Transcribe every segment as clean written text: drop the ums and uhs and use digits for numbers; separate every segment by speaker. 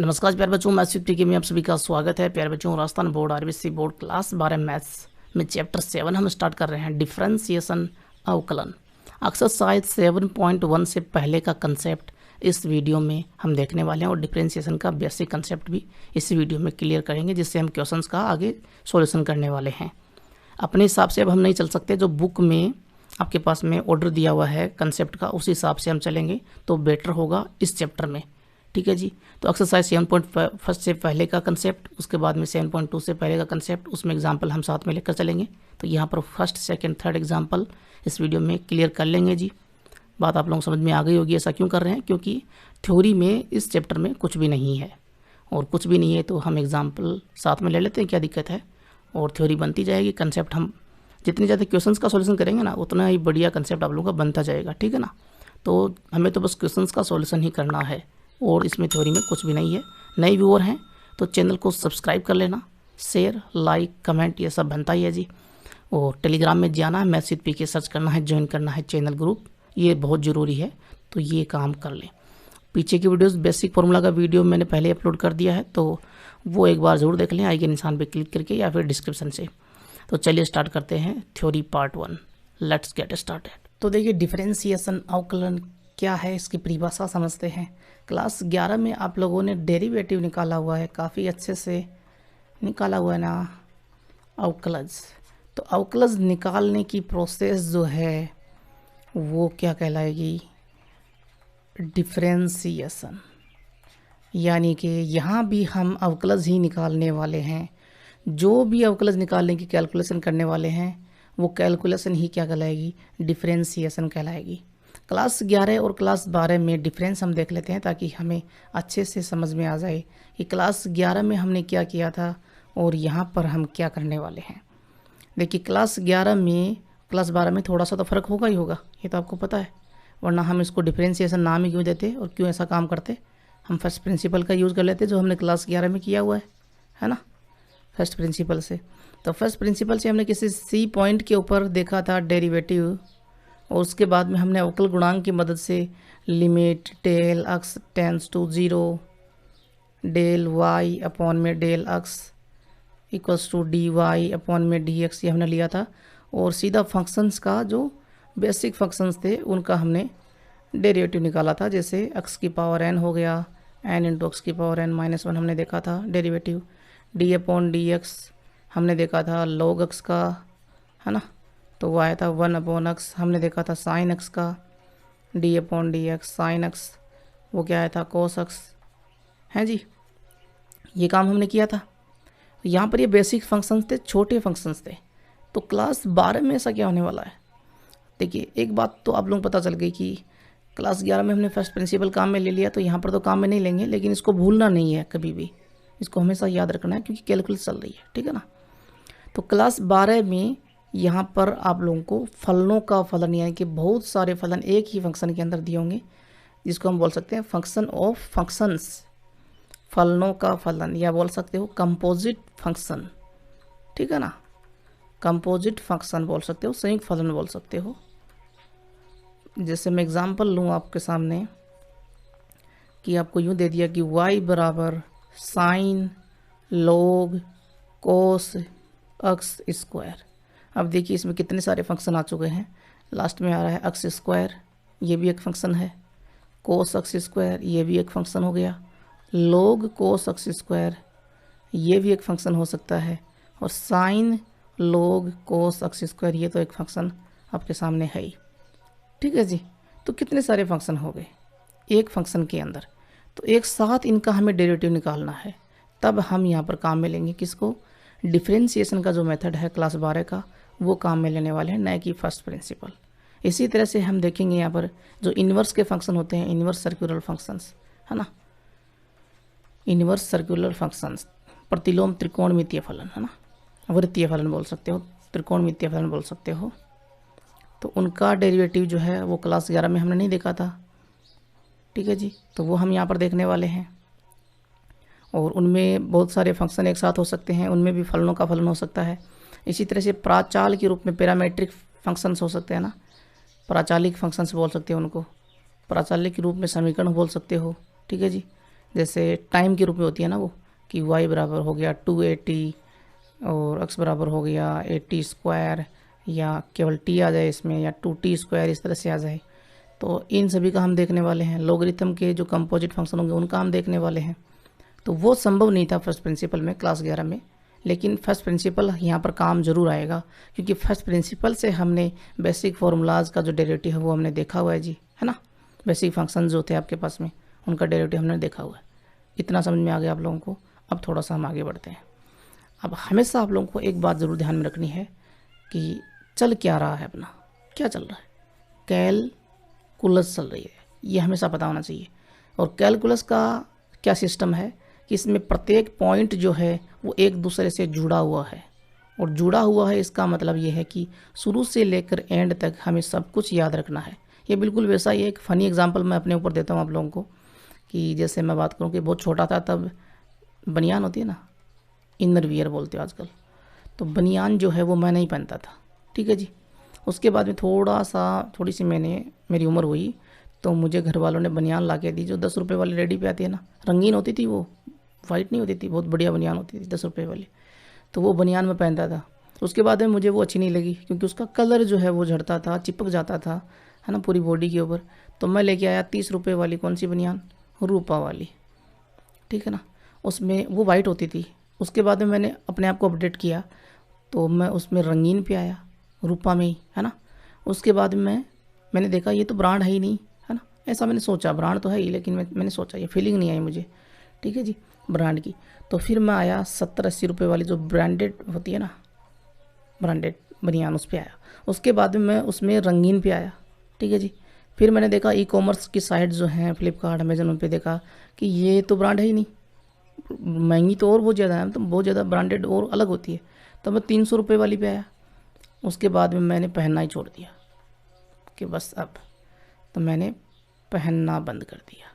Speaker 1: नमस्कार प्यारे बच्चों, मैथ्स की में आप सभी का स्वागत है। प्यारे बच्चों, Rajasthan board RBC board class 12 maths में चैप्टर 7 हम स्टार्ट कर रहे हैं, डिफरेंशिएशन अवकलन। एक्सरसाइज 7.1 से पहले का कंसेप्ट इस वीडियो में हम देखने वाले हैं और डिफरेंशिएशन का बेसिक कंसेप्ट भी इस वीडियो में क्लियर करेंगे, जिससे हम क्वेश्चंस का आगे सॉल्यूशन करने वाले हैं। अपने हिसाब से अब हम नहीं चल सकते, जो बुक में आपके पास में ऑर्डर दिया हुआ है कंसेप्ट का, उस हिसाब से हम चलेंगे तो बेटर होगा इस चैप्टर में। ठीक है जी। तो एक्सरसाइज 7.1 से पहले का कंसेप्ट, उसके बाद में 7.2 से पहले का कंसेप्ट, उसमें एग्जांपल हम साथ में लेकर चलेंगे। तो यहाँ पर फर्स्ट सेकंड थर्ड एग्जांपल इस वीडियो में क्लियर कर लेंगे जी। बात आप लोगों को समझ में आ गई होगी। ऐसा क्यों कर रहे हैं? क्योंकि थ्योरी में इस चैप्टर में कुछ भी नहीं है, और कुछ भी नहीं है तो हम एग्जाम्पल साथ में ले लेते हैं, क्या दिक्कत है, और थ्योरी बनती जाएगी। कंसेप्ट हम जितने ज़्यादा क्वेश्चंस का सॉल्यूशन करेंगे ना, उतना ही बढ़िया कंसेप्ट आप लोगों का बनता जाएगा। ठीक है ना। तो हमें तो बस क्वेश्चंस का सॉल्यूशन ही करना है, और इसमें थ्योरी में कुछ भी नहीं है। नए व्यूअर हैं तो चैनल को सब्सक्राइब कर लेना, शेयर लाइक कमेंट ये सब बनता ही है जी। और टेलीग्राम में जाना है, मैथ्स विद पीके सर्च करना है, ज्वाइन करना है चैनल ग्रुप, ये बहुत ज़रूरी है। तो ये काम कर लें। पीछे की वीडियोस बेसिक फार्मूला का वीडियो मैंने पहले अपलोड कर दिया है, तो वो एक बार ज़रूर देख लें, आई के निशान पे क्लिक करके या फिर डिस्क्रिप्शन से। तो चलिए स्टार्ट करते हैं theory part 1। Let's get started. तो देखिए, डिफरेंशिएशन अवकलन क्या है, इसकी परिभाषा समझते हैं। क्लास 11 में आप लोगों ने डेरिवेटिव निकाला हुआ है, काफ़ी अच्छे से निकाला हुआ है ना, अवकलज। तो अवकलज निकालने की प्रोसेस जो है वो क्या कहलाएगी? डिफरेंशिएशन। यानी कि यहाँ भी हम अवकलज ही निकालने वाले हैं। जो भी अवकलज निकालने की कैलकुलेशन करने वाले हैं वो कैलकुलेशन ही क्या कहलाएगी? डिफरेंशिएशन कहलाएगी। क्लास 11 और क्लास 12 में डिफरेंस हम देख लेते हैं, ताकि हमें अच्छे से समझ में आ जाए कि क्लास 11 में हमने क्या किया था और यहाँ पर हम क्या करने वाले हैं। देखिए, क्लास 11 में क्लास 12 में थोड़ा सा तो फ़र्क होगा ही होगा, ये तो आपको पता है, वरना हम इसको डिफरेंशिएशन नाम ही क्यों देते और क्यों ऐसा काम करते। हम फर्स्ट प्रिंसिपल का यूज़ कर लेते जो हमने क्लास 11 में किया हुआ है ना, फर्स्ट प्रिंसिपल से। तो फर्स्ट प्रिंसिपल से हमने किसी सी पॉइंट के ऊपर देखा था डेरिवेटिव, और उसके बाद में हमने अवकल गुणांक की मदद से limit del x tends to 0 del y upon में del x equals to d y upon में डी एक्स, ये हमने लिया था। और सीधा फंक्शंस का जो बेसिक फंक्शंस थे उनका हमने डेरिवेटिव निकाला था। जैसे एक्स की पावर n हो गया, n इंटू एक्स की पावर n-1 हमने देखा था derivative. D upon d x हमने देखा था log x का, है ना, तो वो आया था 1 अपॉन एक्स। हमने देखा था साइन एक्स का, D upon d x sine x, वो क्या आया था कोस एक्स, हैं जी। ये काम हमने किया था। यहाँ पर ये बेसिक फंक्शंस थे, छोटे फंक्शंस थे। तो क्लास 12 में ऐसा क्या होने वाला है? देखिए, एक बात तो आप लोग पता चल गई कि क्लास 11 में हमने फर्स्ट प्रिंसिपल काम में ले लिया, तो यहाँ पर तो काम में नहीं लेंगे, लेकिन इसको भूलना नहीं है कभी भी, इसको हमेशा याद रखना है, क्योंकि कैलकुलस चल रही है। ठीक है ना। तो क्लास 12 में यहाँ पर आप लोगों को फलनों का फलन, यानी कि बहुत सारे फलन एक ही फंक्शन के अंदर दिए होंगे, जिसको हम बोल सकते हैं फंक्शन ऑफ फंक्शंस, फलनों का फलन, या बोल सकते हो कंपोजिट फंक्शन। ठीक है ना, कंपोजिट फंक्शन बोल सकते हो, संयुक्त फलन बोल सकते हो। जैसे मैं एग्जांपल लूँ आपके सामने कि आपको यूँ दे दिया कि y बराबर sine log cos x square. अब देखिए, इसमें कितने सारे फंक्शन आ चुके हैं। लास्ट में आ रहा है एक्स स्क्वायर, ये भी एक फंक्शन है। कोस एक्स स्क्वायर, ये भी एक फंक्शन हो गया। log कोस एक्स स्क्वायर, ये भी एक फंक्शन हो सकता है। और sine log cos x square, ये तो एक फंक्शन आपके सामने है ही। ठीक है जी। तो कितने सारे फंक्शन हो गए एक फंक्शन के अंदर। तो एक साथ इनका हमें डेरिवेटिव निकालना है, तब हम यहाँ पर काम में लेंगे किसको? डिफरेंशिएशन का जो मेथड है क्लास 12 का, वो काम में लेने वाले हैं, न कि फर्स्ट प्रिंसिपल। इसी तरह से हम देखेंगे यहाँ पर जो इन्वर्स के फंक्शन होते हैं, इन्वर्स सर्कुलर फंक्शंस, है ना, इन्वर्स सर्कुलर फंक्शंस, प्रतिलोम त्रिकोणमितीय फलन, है ना, वृत्तीय फलन बोल सकते हो, त्रिकोणमितीय फलन बोल सकते हो। तो उनका डेरिवेटिव जो है वो क्लास 11 में हमने नहीं देखा था। ठीक है जी। तो वो हम यहाँ पर देखने वाले हैं। और उनमें बहुत सारे फंक्शन एक साथ हो सकते हैं, उनमें भी फलनों का फलन हो सकता है। इसी तरह से प्राचाल के रूप में पैरामेट्रिक फंक्शंस हो सकते हैं ना, प्राचालिक फंक्शंस बोल सकते हो उनको, प्राचालिक के रूप में समीकरण बोल सकते हो। ठीक है जी। जैसे टाइम के रूप में होती है ना वो, कि y बराबर हो गया 280 और x बराबर हो गया 80 स्क्वायर, या केवल t आ जाए इसमें, या 2t स्क्वायर, इस तरह से आ जाए। तो इन सभी का हम देखने वाले हैं। लॉगरिथम के जो कंपोजिट फंक्शन होंगे उनका हम देखने वाले हैं। तो वो संभव नहीं था फर्स्ट प्रिंसिपल में, क्लास 11 में, लेकिन फर्स्ट प्रिंसिपल यहाँ पर काम जरूर आएगा, क्योंकि फर्स्ट प्रिंसिपल से हमने बेसिक फार्मूलाज का जो डेरिवेटिव है वो हमने देखा हुआ है जी, है ना। बेसिक फंक्शन जो थे आपके पास में उनका डेरिवेटिव हमने देखा हुआ है। इतना समझ में आ गया आप लोगों को। अब थोड़ा सा हम आगे बढ़ते हैं। अब हमेशा आप लोगों को एक बात ज़रूर ध्यान में रखनी है कि चल क्या रहा है, अपना क्या चल रहा है, कैलकुलस चल रही है, ये हमेशा पता होना चाहिए। और कैलकुलस का क्या सिस्टम है कि इसमें प्रत्येक पॉइंट जो है वो एक दूसरे से जुड़ा हुआ है, और जुड़ा हुआ है इसका मतलब ये है कि शुरू से लेकर एंड तक हमें सब कुछ याद रखना है। ये बिल्कुल वैसा ही एक फ़नी एग्जांपल मैं अपने ऊपर देता हूँ आप लोगों को, कि जैसे मैं बात करूँ कि बहुत छोटा था तब बनियान होती है ना, इनर वियर बोलते हो आजकल, तो बनियान जो है वो मैं नहीं पहनता था, ठीक है जी। उसके बाद में थोड़ी सी मेरी उम्र हुई तो मुझे घर वालों ने बनियान ला के दी, जो 10 रुपये वाली रेडी पे आती है ना, रंगीन होती थी वो, वाइट नहीं होती थी, बहुत बढ़िया बनियान होती थी 10 रुपये वाली। तो वो बनियान मैं पहनता था। उसके बाद में मुझे वो अच्छी नहीं लगी, क्योंकि उसका कलर जो है वो झड़ता था, चिपक जाता था, है ना, पूरी बॉडी के ऊपर। तो मैं लेके आया 30 रुपये वाली, कौन सी बनियान, रूपा वाली, ठीक है ना। उसमें वो वाइट होती थी। उसके बाद में मैंने अपने आप को अपडेट किया, तो मैं उसमें रंगीन पे आया, रूपा में ही, है ना। उसके बाद में मैंने देखा ये तो ब्रांड है ही नहीं, है ना, ऐसा मैंने सोचा, ब्रांड तो है ही, लेकिन मैंने सोचा, ये फीलिंग नहीं आई मुझे, ठीक है जी, ब्रांड की। तो फिर मैं आया 70-80 रुपये वाली जो ब्रांडेड होती है ना, ब्रांडेड बनियान, उस पर आया। उसके बाद में मैं उसमें रंगीन पे आया, ठीक है जी। फिर मैंने देखा ई कॉमर्स की साइट जो हैं, फ्लिपकार्ट, अमेजन, उन पर देखा कि ये तो ब्रांड है ही नहीं, महंगी तो और बहुत ज़्यादा है, तो बहुत ज़्यादा ब्रांडेड और अलग होती है। तो मैं 300 रुपये वाली पे आया। उसके बाद में मैंने पहनना ही छोड़ दिया कि बस अब, तो मैंने पहनना बंद कर दिया,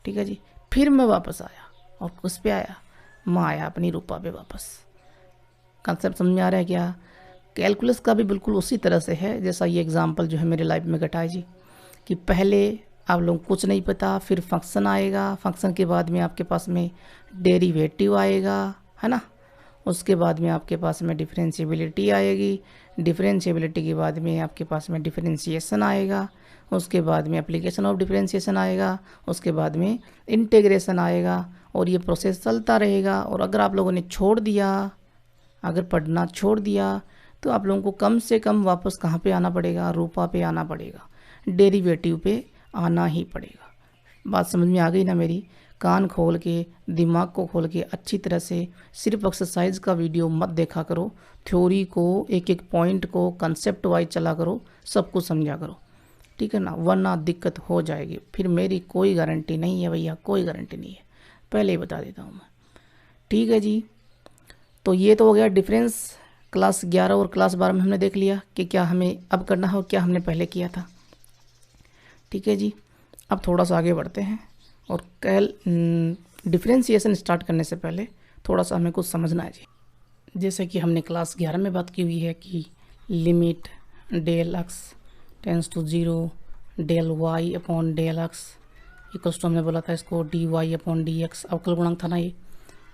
Speaker 1: ठीक है जी। फिर मैं वापस आया और उस पे आया, मैं आया अपनी रूपा पे वापस। कंसेप्ट समझ में आ रहा है क्या? कैलकुलस का भी बिल्कुल उसी तरह से है जैसा ये एग्जांपल जो है मेरे लाइफ में घटा है जी, कि पहले आप लोगों को कुछ नहीं पता, फिर फंक्शन आएगा, फंक्शन के बाद में आपके पास में डेरिवेटिव आएगा, है ना। उसके बाद में आपके पास में डिफरेंशिएबिलिटी आएगी, डिफरेंशिएबिलिटी के बाद में आपके पास में डिफरेंशिएशन आएगा, उसके बाद में एप्लीकेशन ऑफ डिफरेंशिएशन आएगा, उसके बाद में इंटीग्रेशन आएगा, और ये प्रोसेस चलता रहेगा। और अगर आप लोगों ने छोड़ दिया, अगर पढ़ना छोड़ दिया, तो आप लोगों को कम से कम वापस कहाँ पे आना पड़ेगा, रूपा पे आना पड़ेगा, डेरिवेटिव पे आना ही पड़ेगा। बात समझ में आ गई ना मेरी? कान खोल के, दिमाग को खोल के अच्छी तरह से, सिर्फ एक्सरसाइज का वीडियो मत देखा करो, थ्योरी को, एक एक पॉइंट को कंसेप्ट वाइज चला करो, सब कुछ समझा करो, ठीक है ना, वरना दिक्कत हो जाएगी। फिर मेरी कोई गारंटी नहीं है भैया, कोई गारंटी नहीं है, पहले ही बता देता हूँ मैं, ठीक है जी। तो ये तो हो गया डिफरेंस। क्लास 11 और क्लास 12 में हमने देख लिया कि क्या हमें अब करना है और क्या हमने पहले किया था, ठीक है जी। अब थोड़ा सा आगे बढ़ते हैं, और डिफरेंशिएशन स्टार्ट करने से पहले थोड़ा सा हमें कुछ समझना है जी। जैसे कि हमने क्लास 11 में बात की हुई है कि limit del x tends to 0 del y upon del x equals to, हमने बोला था इसको d y upon d x, अवकल गुणांक था ना ये।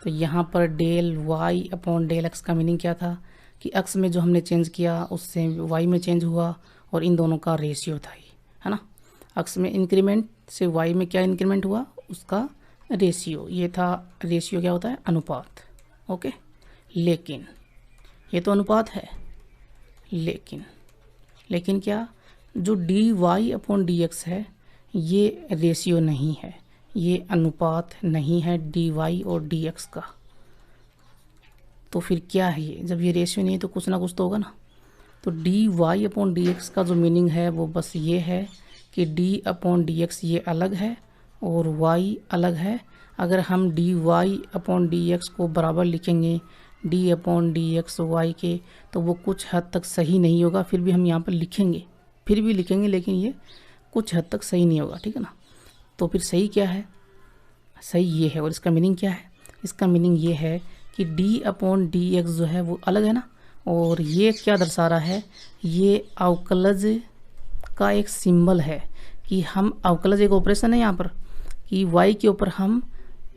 Speaker 1: तो यहाँ पर del y upon del x का मीनिंग क्या था कि एक्स में जो हमने चेंज किया उससे वाई में चेंज हुआ, और इन दोनों का रेशियो था ये, है ना। एक्स में इंक्रीमेंट से वाई में क्या इंक्रीमेंट हुआ, उसका रेशियो, ये था। रेशियो क्या होता है? अनुपात, ओके। लेकिन ये तो अनुपात है, लेकिन क्या, जो d y upon d x है ये रेशियो नहीं है, ये अनुपात नहीं है डी वाई और डी एक्स का। तो फिर क्या है ये? जब ये रेशियो नहीं है तो कुछ ना कुछ तो होगा ना। तो d y upon d x का जो मीनिंग है वो बस ये है कि डी अपॉन डी एक्स ये अलग है और वाई अलग है। अगर हम d y upon d x को बराबर लिखेंगे d upon d x y के, तो वो कुछ हद तक सही नहीं होगा। फिर भी हम यहाँ पर लिखेंगे, लेकिन ये कुछ हद तक सही नहीं होगा, ठीक है ना। तो फिर सही क्या है? सही ये है। और इसका मीनिंग क्या है? इसका मीनिंग ये है कि डी अपॉन डी एक्स जो है वो अलग है ना, और ये क्या दर्शा रहा है, ये अवकलज का एक सिंबल है कि हम, अवकलज एक ऑपरेशन है यहाँ पर, कि y के ऊपर हम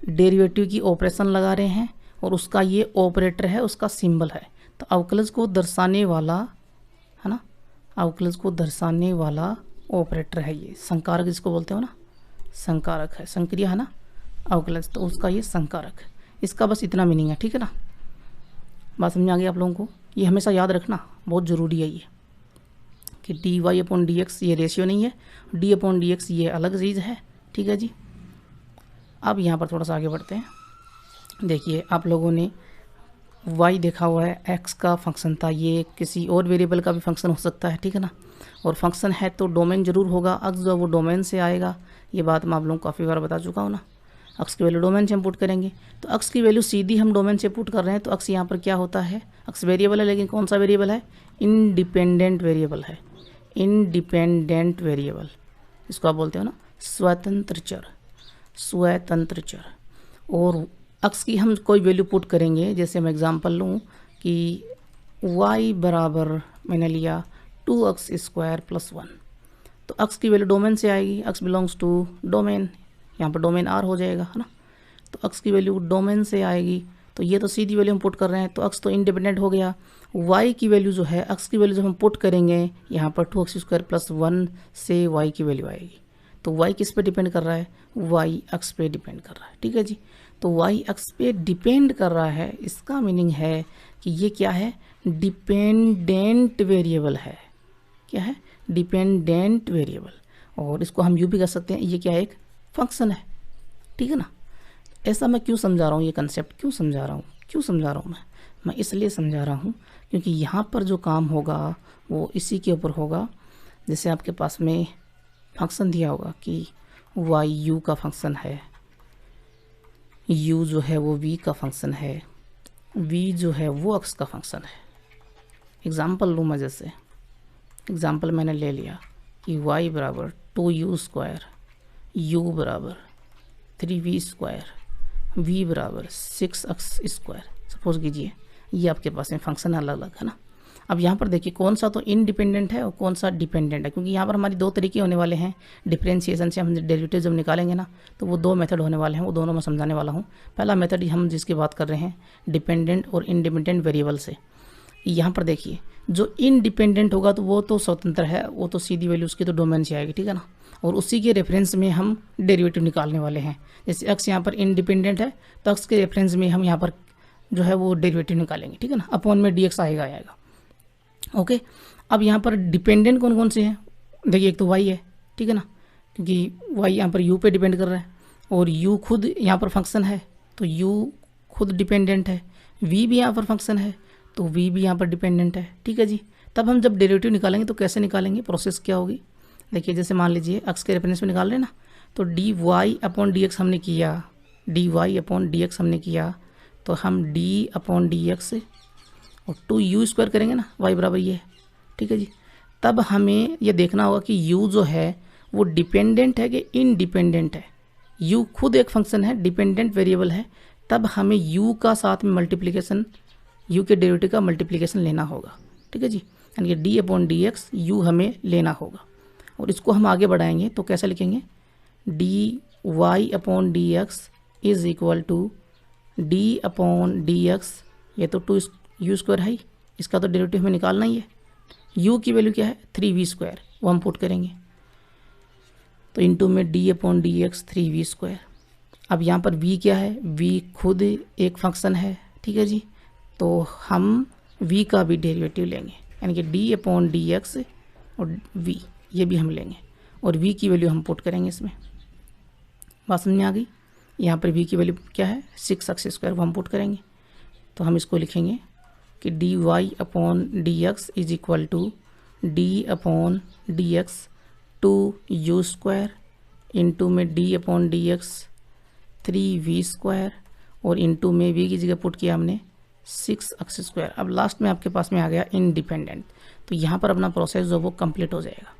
Speaker 1: डेरिवेटिव की ऑपरेशन लगा रहे हैं और उसका ये ऑपरेटर है, उसका सिंबल है। तो अवकलज को दर्शाने वाला है ना, अवकलज को दर्शाने वाला ऑपरेटर है ये, संकारक जिसको बोलते हो ना, संकारक है, संक्रिय है ना अवकलज, तो उसका ये संकारक है। इसका बस इतना मीनिंग है, ठीक है ना। बात समझ आ गई आप लोगों को। ये हमेशा याद रखना, बहुत ज़रूरी है ये, कि d y upon d x ये रेशियो नहीं है, डी अपॉन डी एक्स ये अलग चीज़ है, ठीक है जी। अब यहाँ पर थोड़ा सा आगे बढ़ते हैं। देखिए आप लोगों ने y देखा हुआ है, x का फंक्शन था, ये किसी और वेरिएबल का भी फंक्शन हो सकता है, ठीक है ना। और फंक्शन है तो डोमेन जरूर होगा, अक्स जो वो डोमेन से आएगा, ये बात मैं आप लोगों को काफ़ी बार बता चुका हूँ ना। अक्स की वैल्यू डोमेन से हम पुट करेंगे, तो अक्स की वैल्यू सीधी हम डोमेन से पुट कर रहे हैं, तो अक्स यहाँ पर क्या होता है, अक्स वेरिएबल है, लेकिन कौन सा वेरिएबल है, इंडिपेंडेंट वेरिएबल है, इंडिपेंडेंट वेरिएबल, इसको आप बोलते हो ना स्वतंत्र चर, स्वतंत्र चर। और अक्स की हम कोई वैल्यू पुट करेंगे, जैसे मैं एग्जांपल लूँ कि y बराबर मैंने लिया 2x स्क्वायर प्लस 1, तो अक्स की वैल्यू डोमेन से आएगी, अक्स बिलोंग्स टू डोमेन, यहाँ पर डोमेन R हो जाएगा, है ना। तो अक्स की वैल्यू डोमेन से आएगी, तो ये तो सीधी वैल्यू हम पुट कर रहे हैं, तो अक्स तो इंडिपेंडेंट हो गया। y की वैल्यू जो है, अक्स की वैल्यू जब हम पुट करेंगे यहाँ पर 2x स्क्वायर प्लस 1 से y की वैल्यू आएगी, तो y किस पे डिपेंड कर रहा है, y अक्स पे डिपेंड कर रहा है, ठीक है जी। तो y अक्स पे डिपेंड कर रहा है, इसका मीनिंग है कि ये क्या है, डिपेंडेंट वेरिएबल है, क्या है, डिपेंडेंट वेरिएबल। और इसको हम यूँ भी कर सकते हैं, ये क्या है, एक फंक्शन है, ठीक है ना। ऐसा मैं क्यों समझा रहा हूँ, ये कंसेप्ट क्यों समझा रहा हूँ, क्यों समझा रहा हूँ मैं इसलिए समझा रहा हूँ क्योंकि यहाँ पर जो काम होगा वो इसी के ऊपर होगा। जैसे आपके पास में फंक्शन दिया होगा कि y u का फंक्शन है, u जो है वो v का फंक्शन है, v जो है वो अक्स का फंक्शन है। एग्जाम्पल लूँ मैं, जैसे एग्जाम्पल मैंने ले लिया कि y बराबर 2u स्क्वायर, u बराबर 3v स्क्वायर, v बराबर 6x स्क्वायर, सपोज कीजिए ये आपके पास में फंक्शन अलग अलग है ना। अब यहाँ पर देखिए कौन सा तो इंडिपेंडेंट है और कौन सा डिपेंडेंट है, क्योंकि यहाँ पर हमारी दो तरीके होने वाले हैं डिफरेंशिएशन से, हम डेरिवेटिव जब निकालेंगे ना तो वो दो मेथड होने वाले हैं, वो दोनों मैं समझाने वाला हूँ। पहला मेथड हम जिसकी बात कर रहे हैं डिपेंडेंट और इंडिपेंडेंट वेरिएबल से। यहाँ पर देखिए जो इंडिपेंडेंट होगा तो वो तो स्वतंत्र है, वो तो सीधी वैल्यू उसकी तो डोमेन से आएगी, ठीक है ना। और उसी के रेफरेंस में हम डेरिवेटिव निकालने वाले हैं। जैसे एक्स यहाँ पर इंडिपेंडेंट है तो एक्स के रेफरेंस में हम यहाँ पर जो है वो डेरिवेटिव निकालेंगे, ठीक है ना। अपॉन में डी एक्स आएगा। ओके, अब यहाँ पर डिपेंडेंट कौन कौन से हैं, देखिए एक तो y है, ठीक है ना, क्योंकि y यहाँ पर u पे डिपेंड कर रहा है और u खुद यहाँ पर फंक्शन है तो u खुद डिपेंडेंट है, v भी यहाँ पर फंक्शन है तो v भी यहाँ पर डिपेंडेंट है, ठीक है जी। तब हम जब डेरिवेटिव निकालेंगे तो कैसे निकालेंगे, प्रोसेस क्या होगी, देखिए जैसे मान लीजिए एक्स के रेफरेंस में निकाल रहे हैं ना, तो d y upon d x हमने किया, d y upon d x हमने किया, तो हम डी अपॉन डी एक्स और 2u स्क्वायर करेंगे ना, y बराबर ये है, ठीक है जी। तब हमें ये देखना होगा कि u जो है वो डिपेंडेंट है कि इंडिपेंडेंट है। u खुद एक फंक्शन है, डिपेंडेंट वेरिएबल है, तब हमें u का साथ में मल्टीप्लिकेशन, u के डेरिवेटिव का मल्टीप्लिकेशन लेना होगा, ठीक है जी। यानी कि d upon d x you हमें लेना होगा। और इसको हम आगे बढ़ाएंगे तो कैसे लिखेंगे, d y upon d x is equal to d upon d x, ये तो 2u स्क्वायर है, इसका तो डेरिवेटिव हमें निकालना ही है। u की वैल्यू क्या है 3v स्क्वायर, वो हम पुट करेंगे, तो इनटू में d upon d x 3v square. अब यहाँ पर v क्या है, v खुद एक फंक्शन है, ठीक है जी। तो हम v का भी डेरिवेटिव लेंगे, यानी कि d अपॉन डी एक्स और v ये भी हम लेंगे और v की वैल्यू हम पुट करेंगे इसमें। बात समझ में आ गई। यहाँ पर v की वैल्यू क्या है 6x स्क्वायर, वो हम पुट करेंगे, तो हम इसको लिखेंगे कि d y upon d x is equal to d upon d x 2u square into में d upon d x 3v square और इंटू में v की जगह पुट किया हमने 6x स्क्वायर। अब लास्ट में आपके पास में आ गया इंडिपेंडेंट, तो यहाँ पर अपना प्रोसेस जो वो कंप्लीट हो जाएगा,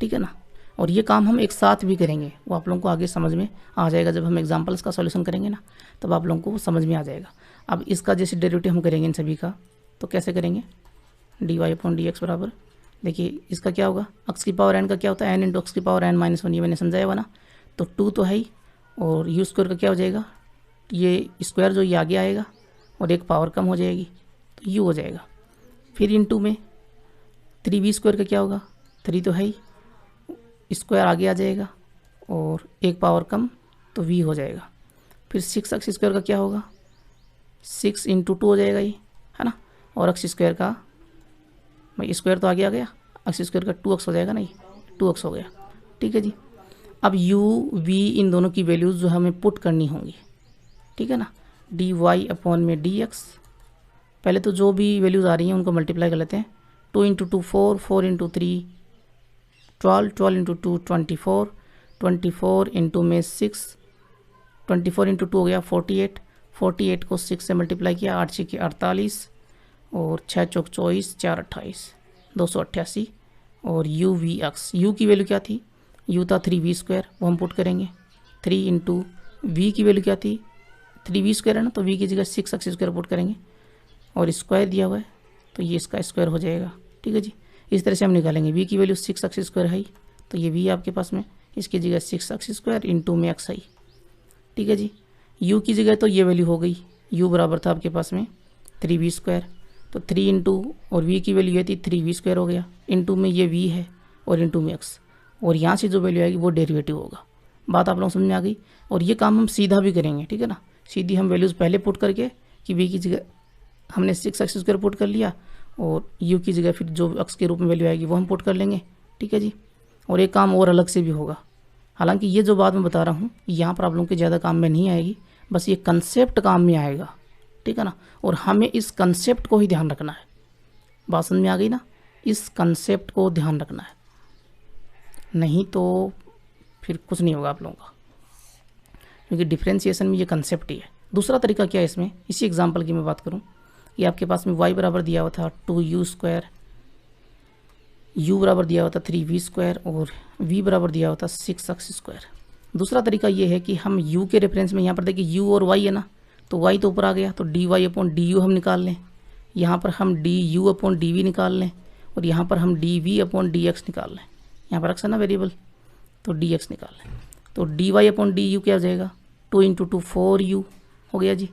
Speaker 1: ठीक है ना। और ये काम हम एक साथ भी करेंगे, वो आप लोगों को आगे समझ में आ जाएगा, जब हम एग्जांपल्स का सॉल्यूशन करेंगे ना तब आप लोगों को वो समझ में आ जाएगा। अब इसका जैसे डेरिवेटिव हम करेंगे इन सभी का, तो कैसे करेंगे, d y upon d x बराबर, देखिए इसका क्या होगा, एक्स की पावर एन का क्या होता है, एन इंटू एक्स की पावर एन माइनस वन, ये मैंने समझाया हुआ ना। तो 2 तो है ही और यू स्क्वायर का क्या हो जाएगा, ये स्क्वायर जो ये आगे आएगा और एक पावर कम हो जाएगी तो यू हो जाएगा। फिर इनटू में 3v स्क्वायर का क्या होगा, 3 तो है ही, स्क्वायर आगे आ जाएगा और एक पावर कम तो v हो जाएगा। फिर 6x स्क्वायर का क्या होगा, 6 × 2 हो जाएगा ये, है ना। और x स्क्वायर का, भाई स्क्वायर तो आगे आ गया, x स्क्वायर का 2x हो जाएगा ना, ये 2x हो गया। ठीक है जी। अब u v इन दोनों की वैल्यूज़ जो हमें पुट करनी होंगी, ठीक है ना। dy अपॉन में dx, पहले तो जो भी वैल्यूज़ आ रही हैं उनको मल्टीप्लाई कर लेते हैं। 2 × 2 4, 4 × 3 12, 12 × 2 24, 24 इंटू में 6, 24 × 2 हो गया 48, 48 को 6 से मल्टीप्लाई किया, 8 6 48 और 6 चौक 24, 4 28, 288। और यू वी एक्स, यू की वैल्यू क्या थी, यू था 3v स्क्वायर, वो हम पुट करेंगे। 3 × v की वैल्यू क्या थी, 3v स्क्वायर है ना, तो v की जगह 6x स्क्वायर पुट करेंगे और स्क्वायर दिया हुआ है तो ये इसका स्क्वायर हो जाएगा। ठीक है जी। इस तरह से हम निकालेंगे, v की वैल्यू 6x स्क्वायर है तो ये v आपके पास में, इसकी जगह 6x स्क्वायर इंटू में x है। ठीक है जी। u की जगह तो ये वैल्यू हो गई, u बराबर था आपके पास में 3v स्क्वायर, तो 3 इंटू और v की वैल्यू ये थी 3v स्क्वायर हो गया, इंटू में ये v है और इंटू में x, और यहाँ से जो वैल्यू आएगी वो डेरिवेटिव होगा। बात आप लोगों समझ में आ गई। और ये काम हम सीधा भी करेंगे, ठीक है ना। सीधी हम वैल्यूज़ पहले पुट करके कि v की जगह हमने 6x स्क्वायर पुट कर लिया और u की जगह फिर जो x के रूप में वैल्यू आएगी वो हम पुट कर लेंगे। ठीक है जी। और एक काम और अलग से भी होगा, हालांकि ये जो बात मैं बता रहा हूँ यहाँ पर आप लोगों के ज़्यादा काम में नहीं आएगी, बस ये कंसेप्ट काम में आएगा, ठीक है ना। और हमें इस कंसेप्ट को ही ध्यान रखना है। बात समझ में आ गई ना, इस कंसेप्ट को ध्यान रखना है, नहीं तो फिर कुछ नहीं होगा आप लोगों का, क्योंकि डिफ्रेंशिएशन में ये कंसेप्ट ही है। दूसरा तरीका क्या है इसमें, इसी एग्जांपल की मैं बात करूं, ये आपके पास में y बराबर दिया हुआ था 2u स्क्वायर, u बराबर दिया हुआ था 3v स्क्वायर और v बराबर दिया हुआ था 6x स्क्वायर। दूसरा तरीका ये है कि हम u के रेफरेंस में यहाँ पर देखिए u और y है ना, तो y तो ऊपर आ गया तो dy अपॉन du हम निकाल लें, यहाँ पर हम du अपॉन dv निकाल लें और यहाँ पर हम dv अपॉन dx निकाल लें। यहाँ पर x है ना वेरिएबल, तो dx निकाल लें, तो dy अपॉन du क्या हो जाएगा, 2 × 2 4u हो गया जी,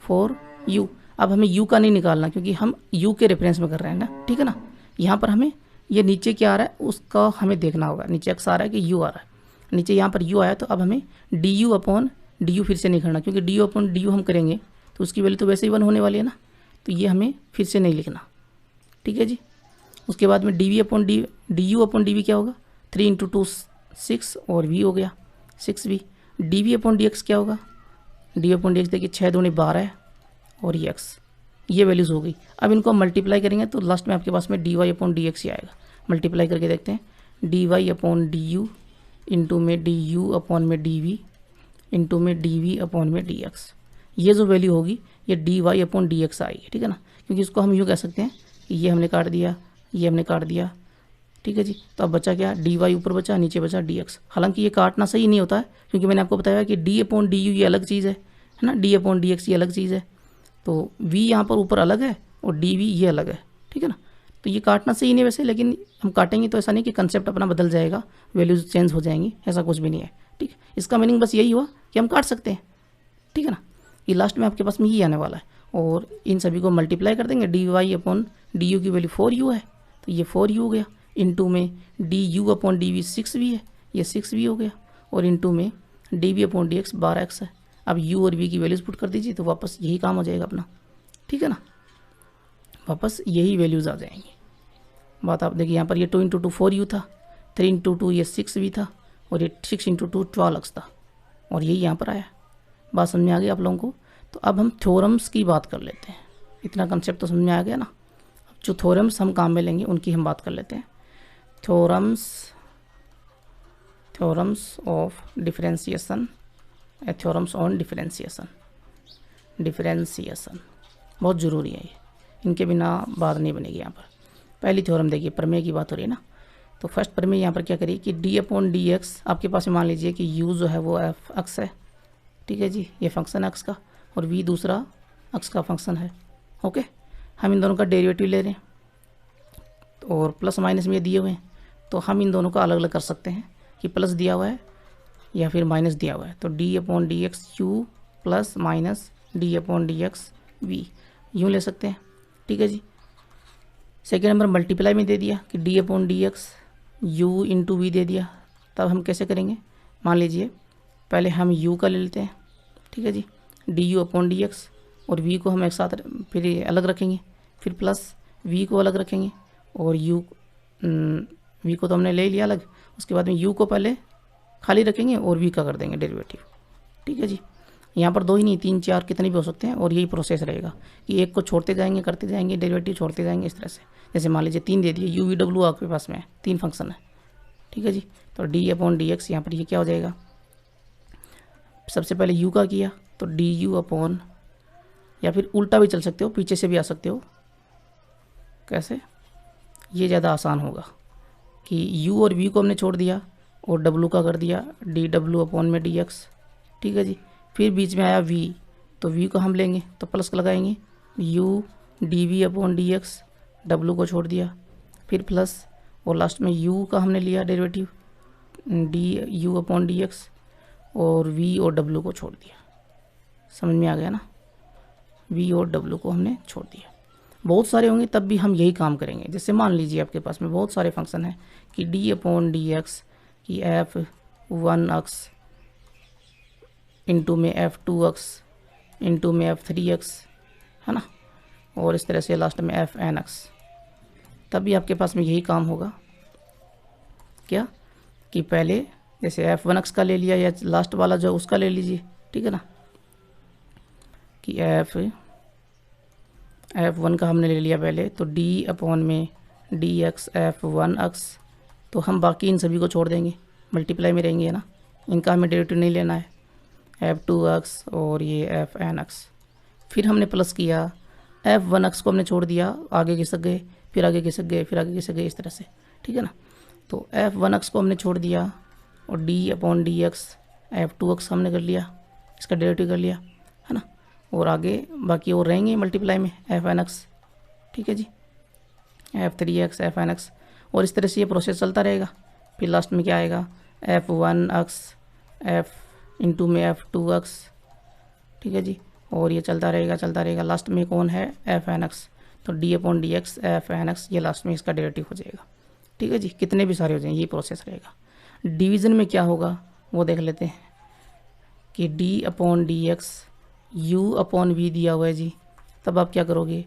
Speaker 1: 4u। अब हमें u का नहीं निकालना क्योंकि हम u के रेफरेंस में कर रहे हैं ना, ठीक है ना। यहाँ पर हमें ये नीचे क्या आ रहा है उसका हमें देखना होगा, नीचे x आ रहा है कि u आ रहा है, नीचे यहाँ पर u आया तो अब हमें du अपॉन du फिर से नहीं करना, क्योंकि du अपॉन du हम करेंगे तो उसकी वैल्यू तो वैसे ही 1 होने वाली है ना, तो ये हमें फिर से नहीं लिखना। ठीक है जी। उसके बाद में du अपॉन dv क्या होगा, 3 × 2 6 और v हो गया 6v। dv अपॉन dx क्या होगा, d अपॉन dx देखिए 6 दूनी 12 है और ये x, ये वैल्यूज़ हो गई। अब इनको हम मल्टीप्लाई करेंगे तो लास्ट में आपके पास में dy अपॉन dx ही आएगा। मल्टीप्लाई करके देखते हैं, dy अपॉन du इंटू में du अपॉन में dv इंटू में dv अपॉन में dx, ये जो वैल्यू होगी ये dy अपॉन dx आएगी, ठीक है ना। क्योंकि इसको हम यूँ कह सकते हैं कि ये हमने काट दिया, ये हमने काट दिया, ठीक है जी। तो अब बचा क्या, dy ऊपर बचा, नीचे बचा dx। हालांकि ये काटना सही नहीं होता है क्योंकि मैंने आपको बताया कि d अपॉन du ये अलग चीज़ है ना, d अपॉन dx ये अलग चीज़ है, तो v यहाँ पर ऊपर अलग है और dv ये अलग है, ठीक है ना। तो ये काटना सही नहीं वैसे, लेकिन हम काटेंगे तो ऐसा नहीं कि कंसेप्ट अपना बदल जाएगा, वैल्यूज चेंज हो जाएंगी, ऐसा कुछ भी नहीं है। ठीक है, इसका मीनिंग बस यही हुआ कि हम काट सकते हैं, ठीक है ना। ये लास्ट में आपके पास में ये आने वाला है और इन सभी को मल्टीप्लाई कर देंगे। dy अपॉन du की वैल्यू 4u है तो ये 4u हो गया, इंटू में du अपॉन dv 6v है, ये 6v हो गया, और इंटू में dv अपॉन dx 12x है। अब u और v की वैल्यूज़ पुट कर दीजिए तो वापस यही काम हो जाएगा अपना, ठीक है ना, वापस यही वैल्यूज़ आ जाएंगी। बात आप देखिए यहाँ पर ये 2 × 2 4u था, 3 × 2 ये 6v था और ये 6 × 2 12x था और यही यहाँ पर आया। बात समझ में आ गई आप लोगों को। तो अब हम थ्योरम्स की बात कर लेते हैं, इतना कंसेप्ट तो समझ में आ गया ना। अब जो थ्योरम्स हम काम में लेंगे उनकी हम बात कर लेते हैं। Theorems of differentiation, theorems on differentiation बहुत ज़रूरी है, ये इनके बिना बात नहीं बनेगी। यहाँ पर पहली थ्योरम देखिए, प्रमेय की बात हो रही है ना, तो फर्स्ट प्रमेय यहाँ पर क्या करिए कि d अपॉन dx आपके पास में मान लीजिए कि u जो है वो f x है, ठीक है जी, ये फंक्शन x का, और v दूसरा x का फंक्शन है। ओके, हम इन दोनों का डेरिवेटिव ले रहे हैं और प्लस माइनस में ये दिए हुए हैं, तो हम इन दोनों को अलग अलग कर सकते हैं कि प्लस दिया हुआ है या फिर माइनस दिया हुआ है, तो d upon d x u plus minus d upon d x v, यूँ ले सकते हैं। ठीक है जी। सेकेंड नंबर मल्टीप्लाई में दे दिया कि d upon d x u into v दे दिया, तब हम कैसे करेंगे, मान लीजिए पहले हम u का ले लेते हैं। ठीक है जी, d u upon d x, और v को हम एक साथ फिर अलग रखेंगे, फिर प्लस v को अलग रखेंगे, और v को तो हमने ले लिया अलग, उसके बाद में u को पहले खाली रखेंगे और v का कर देंगे डेरिवेटिव। ठीक है जी, यहाँ पर 2 ही नहीं 3 4 कितने भी हो सकते हैं, और यही प्रोसेस रहेगा कि एक को छोड़ते जाएंगे करते जाएंगे, डेरिवेटिव छोड़ते जाएंगे इस तरह से। जैसे मान लीजिए 3 दे दिए, यू वी डब्ल्यू आपके पास में 3 फंक्शन है। ठीक है जी, तो डी अपॉन डी एक्स यहाँ पर ये क्या हो जाएगा, सबसे पहले u का किया तो डी यू अपॉन, या फिर उल्टा भी चल सकते हो, पीछे से भी आ सकते हो, कैसे, ये ज़्यादा आसान होगा कि u और v को हमने छोड़ दिया और w का कर दिया डी डब्ल्यू अपॉन में डी एक्स। ठीक है जी, फिर बीच में आया v, तो v को हम लेंगे तो प्लस लगाएंगे u d v upon d x, डब्ल्यू को छोड़ दिया, फिर प्लस, और लास्ट में u का हमने लिया derivative D u upon d x, और v और w को छोड़ दिया। समझ में आ गया ना, v और w को हमने छोड़ दिया। बहुत सारे होंगे तब भी हम यही काम करेंगे। जैसे मान लीजिए आपके पास में बहुत सारे फंक्शन हैं कि d अपॉन डी एक्स की f1x इंटू में f2x इंटू में f3x, है ना, और इस तरह से लास्ट में fnx, तब भी आपके पास में यही काम होगा क्या, कि पहले जैसे f1x का ले लिया, या लास्ट वाला जो उसका ले लीजिए। ठीक है ना, कि f1 का हमने ले लिया पहले, तो d अपॉन में dx f1x, तो हम बाकी इन सभी को छोड़ देंगे, मल्टीप्लाई में रहेंगे, है ना, इनका हमें डेरिवेटिव नहीं लेना है, f2x और ये fnx। फिर हमने प्लस किया, f1x को हमने छोड़ दिया, आगे खिसक गए, फिर आगे खिसक गए, फिर आगे खिसक गए, इस तरह से। ठीक है ना, तो f1x को हमने छोड़ दिया, और d upon d x f2x हमने कर लिया, इसका डेरिवेटिव कर लिया, है ना, और आगे बाकी और रहेंगे मल्टीप्लाई में fnx। ठीक है जी, f3x fnx, और इस तरह से ये प्रोसेस चलता रहेगा। फिर लास्ट में क्या आएगा, f1x f इंटू में f2x। ठीक है जी, और ये चलता रहेगा, लास्ट में कौन है, fnx, तो d upon d x fnx, ये लास्ट में इसका डेरिवेटिव हो जाएगा। ठीक है जी, कितने भी सारे हो जाएंगे, ये प्रोसेस रहेगा। डिवीज़न में क्या होगा वो देख लेते हैं कि d upon d x u upon v दिया हुआ है जी, तब आप क्या करोगे,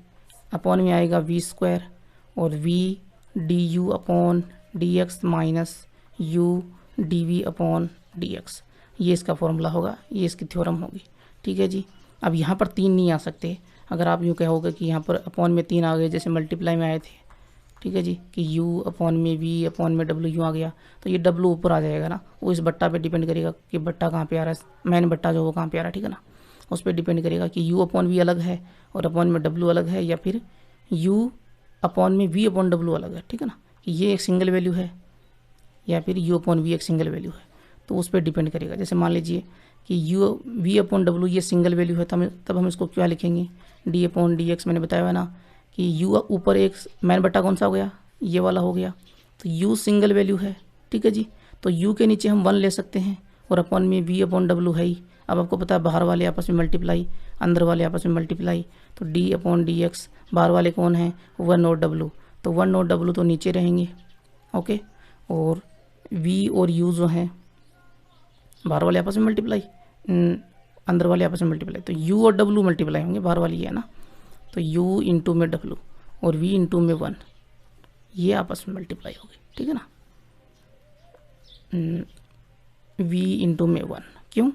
Speaker 1: अपॉन में आएगा वी स्क्वायर, और v d u upon d x minus u d v upon d x, ये इसका फॉर्मूला होगा, ये इसकी थ्योरम होगी। ठीक है जी, अब यहाँ पर 3 नहीं आ सकते, अगर आप यूँ कहोगे कि यहाँ पर अपॉन में 3 आ गए, जैसे मल्टीप्लाई में आए थे। ठीक है जी, कि u अपॉन में v अपॉन में w यूँ आ गया, तो ये w ऊपर आ जाएगा ना, वो इस बट्टा पे डिपेंड करेगा कि बट्टा कहाँ पे आ रहा है, मेन बट्टा जो वो कहाँ पे आ रहा है। ठीक है ना, उस पर डिपेंड करेगा कि u अपॉन v अलग है और अपॉन में w अलग है, या फिर u अपॉन में v अपॉन w अलग है। ठीक है ना, कि ये एक सिंगल वैल्यू है या फिर u अपॉन v एक सिंगल वैल्यू है, तो उस पर डिपेंड करेगा। जैसे मान लीजिए कि u v अपॉन w ये सिंगल वैल्यू है, तब हम इसको क्या लिखेंगे, d अपॉन डी एक्स। मैंने बताया हुआ ना कि u ऊपर एक मैन बट्टा कौन सा हो गया, ये वाला हो गया, तो u सिंगल वैल्यू है। ठीक है जी, तो u के नीचे हम 1 ले सकते हैं, और अपॉन में v अपॉन w है ही। अब आपको पता है बाहर वाले आपस में मल्टीप्लाई, अंदर वाले आपस में मल्टीप्लाई, तो d अपॉन डी एक्स, बाहर वाले कौन है 1 और w, तो 1 और w तो नीचे रहेंगे। ओके, और v और u जो हैं बाहर वाले आपस में मल्टीप्लाई, अंदर वाले आपस में मल्टीप्लाई, तो u और w मल्टीप्लाई होंगे, बाहर वाली है ना, तो u इंटू में w और v इंटू में 1, ये आपस में मल्टीप्लाई होगी। ठीक है ना, v इंटू में 1, क्यों,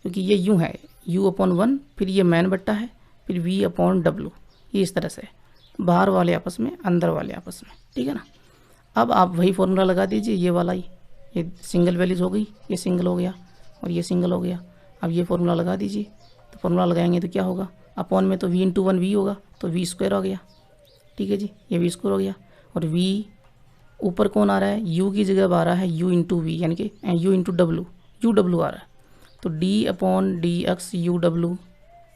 Speaker 1: क्योंकि ये यूँ है u अपॉन 1, फिर ये मैन बट्टा है, फिर v अपॉन w, ये इस तरह से बाहर वाले आपस में अंदर वाले आपस में। ठीक है ना, अब आप वही फॉर्मूला लगा दीजिए, ये वाला ही, ये सिंगल वैल्यूज हो गई, ये सिंगल हो गया और ये सिंगल हो गया। अब ये फॉर्मूला लगा दीजिए, तो फॉर्मूला लगाएंगे तो क्या होगा, अपॉन में तो v इंटू 1 v होगा, तो v स्क्वायर हो गया। ठीक है जी, ये v स्क्वायर हो गया, और v ऊपर कौन आ रहा है, u की जगह आ रहा है u इंटू वी, यानी कि u इंटू डब्लू, u डब्लू आ रहा है, तो d upon d x u डब्लू।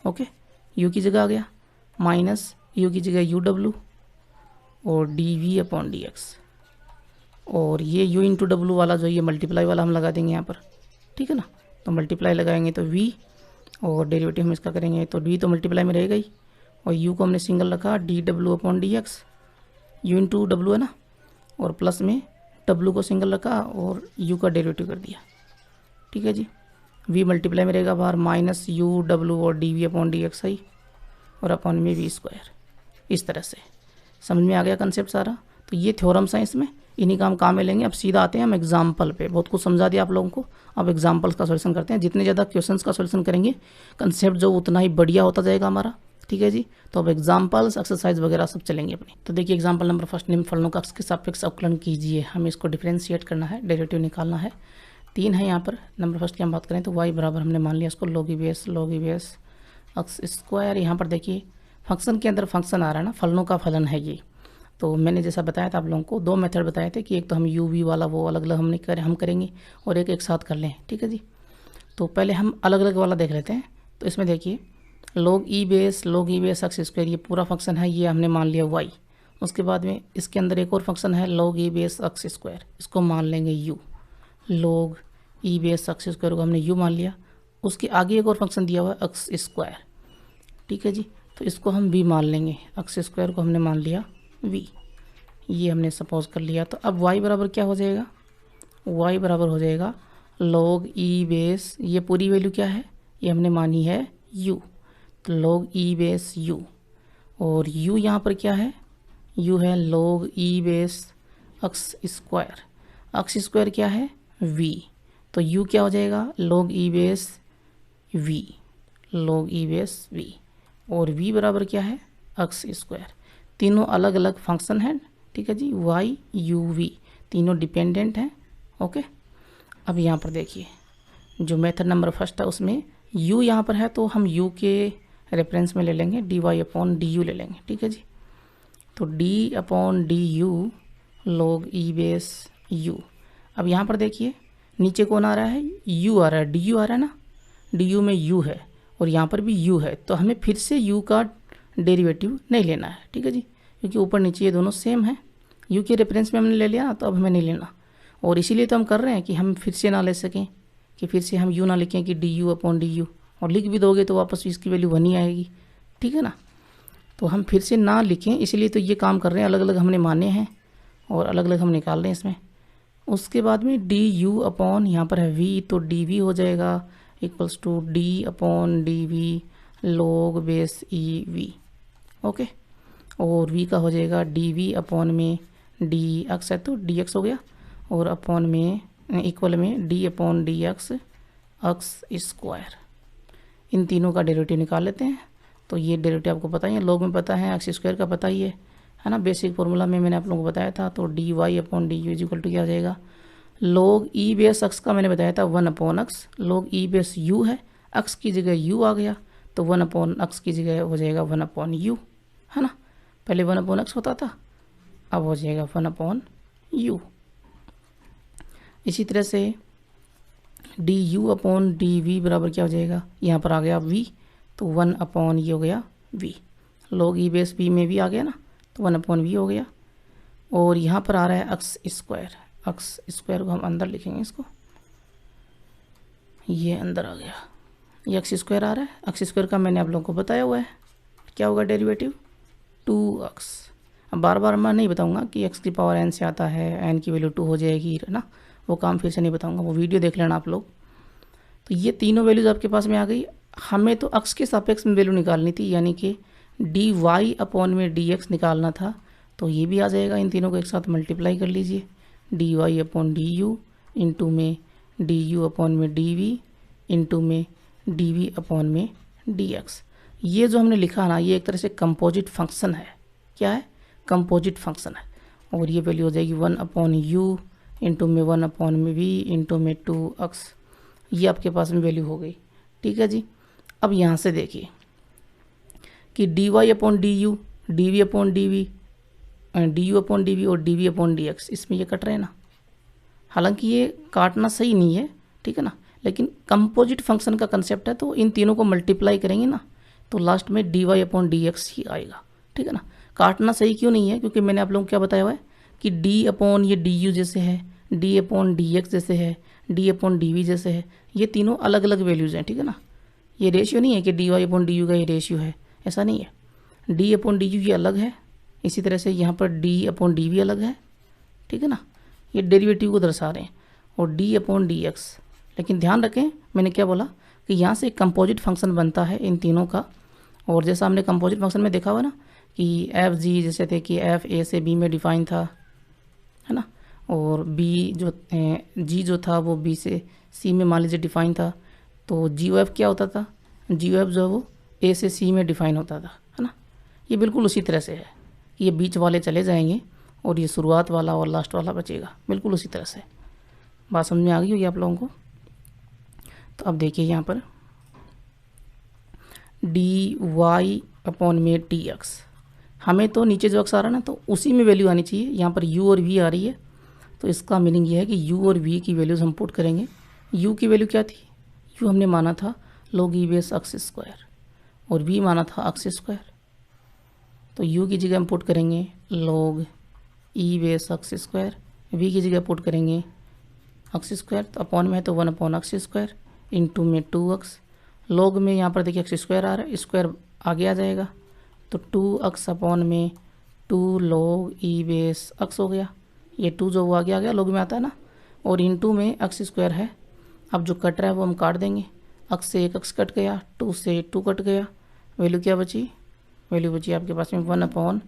Speaker 1: ओके, u की जगह आ गया, माइनस u की जगह u डब्लू, और d v upon d x, और ये u इंटू डब्लू वाला जो ये मल्टीप्लाई वाला हम लगा देंगे यहाँ पर, ठीक है ना। तो मल्टीप्लाई लगाएंगे तो v, और डेरिवेटिव हम इसका करेंगे तो d तो मल्टीप्लाई में रहेगा ही, और u को हमने सिंगल रखा D W upon d x, u into W है ना, और प्लस में w को सिंगल रखा और u का डेरिवेटिव कर दिया, ठीक है जी। v मल्टीप्लाई में रहेगा बाहर माइनस यू डब्ल्यू और d v upon d x आई, और अपॉन में वी स्क्वायर। इस तरह से समझ में आ गया कंसेप्ट सारा। तो ये थ्योरम्स हैं, इसमें इन्हीं का हम काम में लेंगे। अब सीधा आते हैं हम एग्जाम्पल पे। बहुत कुछ समझा दिया आप लोगों को, अब एग्जाम्पल्स का सॉल्यूशन करते हैं। जितने ज़्यादा क्वेश्चंस का सॉल्यूशन करेंगे कंसेप्ट जो उतना ही बढ़िया होता जाएगा हमारा, ठीक है जी। तो अब एग्जाम्पल्स एक्सरसाइज वगैरह सब चलेंगे अपनी। तो देखिए एग्जाम्पल नंबर फर्स्ट, निम्न फलनों का अक्ष के सापेक्ष अवकलन कीजिए। हमें इसको डिफरेंशिएट करना है, डेरिवेटिव निकालना है। 3 है यहाँ पर। नंबर फर्स्ट की हम बात करें तो y बराबर हमने मान लिया इसको log e base x square. यहाँ पर देखिए फंक्शन के अंदर फंक्शन आ रहा है ना, फलनों का फलन है ये। तो मैंने जैसा बताया था आप लोगों को 2 मेथड बताए थे कि एक तो हम यू वी वाला वो अलग अलग हम करेंगे, और एक साथ कर लें, ठीक है जी। तो पहले हम अलग अलग वाला देख लेते हैं। तो इसमें देखिए log e base x square, ये पूरा फंक्शन है, ये हमने मान लिया y। उसके बाद में इसके अंदर एक और फंक्शन है log e base x square, इसको मान लेंगे u। log e base x square को हमने u मान लिया। उसके आगे एक और फंक्शन दिया हुआ है एक्स स्क्वायर, ठीक है जी। तो इसको हम v मान लेंगे, एक्स स्क्वायर को हमने मान लिया v, ये हमने सपोज कर लिया। तो अब y बराबर क्या हो जाएगा, y बराबर हो जाएगा log ई बेस, ये पूरी वैल्यू क्या है, ये हमने मानी है u, तो log ई बेस u, और u यहाँ पर क्या है, u है log e base x square, x square क्या है v, तो u क्या हो जाएगा log e base v, log e base v, और v बराबर क्या है एक्स स्क्वायर। तीनों अलग अलग फंक्शन हैं, ठीक है जी, y u v तीनों डिपेंडेंट हैं, ओके। अब यहाँ पर देखिए जो मेथड नंबर फर्स्ट है उसमें u यहाँ पर है, तो हम u के रेफरेंस में ले लेंगे dy अपॉन डी यू ले लेंगे, ठीक है जी। तो d upon d you log e base u। अब यहाँ पर देखिए नीचे कौन आ रहा है, u आ रहा है, du आ रहा है ना, du में u है और यहाँ पर भी u है, तो हमें फिर से u का डेरिवेटिव नहीं लेना है, ठीक है जी, क्योंकि ऊपर नीचे ये दोनों सेम है। u के रेफरेंस में हमने ले लिया, तो अब हमें नहीं लेना, और इसीलिए तो हम कर रहे हैं कि हम फिर से ना ले सकें, कि फिर से हम u ना लिखें कि D u upon d you, और लिख भी दोगे तो वापस इसकी वैल्यू 1 ही आएगी, ठीक है ना। तो हम फिर से ना लिखें, इसलिए तो ये काम कर रहे हैं, अलग अलग हमने माने हैं और अलग अलग हम निकाल रहे हैं इसमें। उसके बाद में डी यू अपॉन यहाँ पर है v, तो डी वी हो जाएगा equals to d upon d v log base e v, okay. और v का हो जाएगा डी वी अपॉन में डी एक्स है तो डी एक्स हो गया, और अपॉन में इक्वल में d upon d x x square. इन तीनों का डेरिवेटिव निकाल लेते हैं। तो ये डेरिवेटिव आपको पता ही है, log में पता है, एक्स स्क्वायर का पता ही है ना, बेसिक फॉर्मूला में मैंने आप लोगों को बताया था। तो d y upon d u is equal to क्या हो जाएगा, log ई बेस एक्स का मैंने बताया था 1 upon x, log e base you है, एक्स की जगह u आ गया, तो 1 अपॉन एक्स की जगह हो जाएगा 1 अपॉन यू, है ना। पहले 1 अपॉन एक्स होता था, अब हो जाएगा 1 अपॉन यू। इसी तरह से d u upon d v बराबर क्या हो जाएगा, यहाँ पर आ गया v, तो 1 अपॉन ये हो गया v, log e base v में भी आ गया ना, तो 1 अपॉन v हो गया। और यहाँ पर आ रहा है एक्स स्क्वायर, एक्स स्क्वायर को हम अंदर लिखेंगे, इसको ये अंदर आ गया, ये एक्स स्क्वायर आ रहा है। एक्स स्क्वायर का मैंने आप लोगों को बताया हुआ है, क्या होगा डेरिवेटिव 2x। अब बार बार मैं नहीं बताऊंगा कि x की पावर n से आता है, n की वैल्यू 2 हो जाएगी, है ना, वो काम फिर से नहीं बताऊंगा, वो वीडियो देख लेना आप लोग। तो ये तीनों वैल्यूज आपके पास में आ गई। हमें तो x के सापेक्ष में वैल्यू निकालनी थी, यानी कि डी वाई अपॉन में डी एक्स निकालना था, तो ये भी आ जाएगा। इन तीनों को एक साथ मल्टीप्लाई कर लीजिए, d y upon d u into में डी यू अपॉन में डी वी इंटू में डी वी अपॉन में डी एक्स। ये जो हमने लिखा ना, ये एक तरह से कंपोजिट फंक्शन है। क्या है, कंपोजिट फंक्शन है। और ये वैल्यू हो जाएगी 1 अपॉन यू इंटू में 1 अपॉन में वी इंटू में 2x। ये आपके पास में वैल्यू हो गई, ठीक है जी। अब यहाँ से देखिए कि d y upon d u, d v upon d v, d u upon d v और d v upon d x, इसमें ये कट रहे हैं ना। हालांकि ये काटना सही नहीं है, ठीक है ना, लेकिन कंपोजिट फंक्शन का कंसेप्ट है, तो इन तीनों को मल्टीप्लाई करेंगे ना, तो लास्ट में d y upon d x ही आएगा, ठीक है ना। काटना सही क्यों नहीं है, क्योंकि मैंने आप लोगों को क्या बताया हुआ है कि डी अपॉन ये डी यू जैसे है, डी अपॉन डी एक्स जैसे है, डी अपॉन डी वी जैसे है, ये तीनों अलग अलग वैल्यूज़ हैं, ठीक है ना। ये रेशियो नहीं है कि dy अपॉन डी यू का ये रेशियो है, ऐसा नहीं है। d अपॉन डी यू ये अलग है, इसी तरह से यहाँ पर d अपॉन डी भी अलग है, ठीक है ना। ये डेरिवेटिव को दर्शा रहे हैं, और d अपॉन डी एक्स। लेकिन ध्यान रखें मैंने क्या बोला कि यहाँ से एक कंपोजिट फंक्शन बनता है इन तीनों का। और जैसा हमने कंपोजिट फंक्शन में देखा हुआ ना कि एफ जी जैसे थे कि एफ ए से बी में डिफाइन था, है ना, और बी जो जी जो था वो बी से सी में मान लीजिए डिफाइन था, तो जी ओ एफ क्या होता था, जी ओ एफ जो है वो ए से सी में डिफाइन होता था, है ना। ये बिल्कुल उसी तरह से है कि ये बीच वाले चले जाएंगे और ये शुरुआत वाला और लास्ट वाला बचेगा, बिल्कुल उसी तरह से। बात समझ में आ गई होगी आप लोगों को। तो अब देखिए यहाँ पर डी वाई अपॉन में टी एक्स, हमें तो नीचे जो एक्स आ रहा है ना तो उसी में वैल्यू आनी चाहिए। यहाँ पर यू और वी आ रही है, तो इसका मीनिंग ये है कि यू और वी की वैल्यूज़ हम पुट करेंगे। यू की वैल्यू क्या थी, यू हमने माना था log e base x square और वी माना था एक्स स्क्वायर। तो यू की जगह हम पुट करेंगे log e base x square, v की जगह पुट करेंगे एक्स स्क्वायर। तो अपॉन में है तो 1 अपॉन एक्स स्क्वायर, इंटू में 2x, log में यहाँ पर देखिए एक्स स्क्वायर आ रहा है, स्क्वायर आगे आ जाएगा तो 2x अपॉन में 2 log ई बेस एक्स हो गया। ये 2 जो वो आगे आ गया log में आता है ना, और इंटू में एक्स स्क्वायर है। अब जो कट रहा है वो हम काट देंगे, एक्स से एक एक्स कट गया, 2 से 2 कट गया, वैल्यू क्या बची, वैल्यू बची आपके पास में 1 अपॉन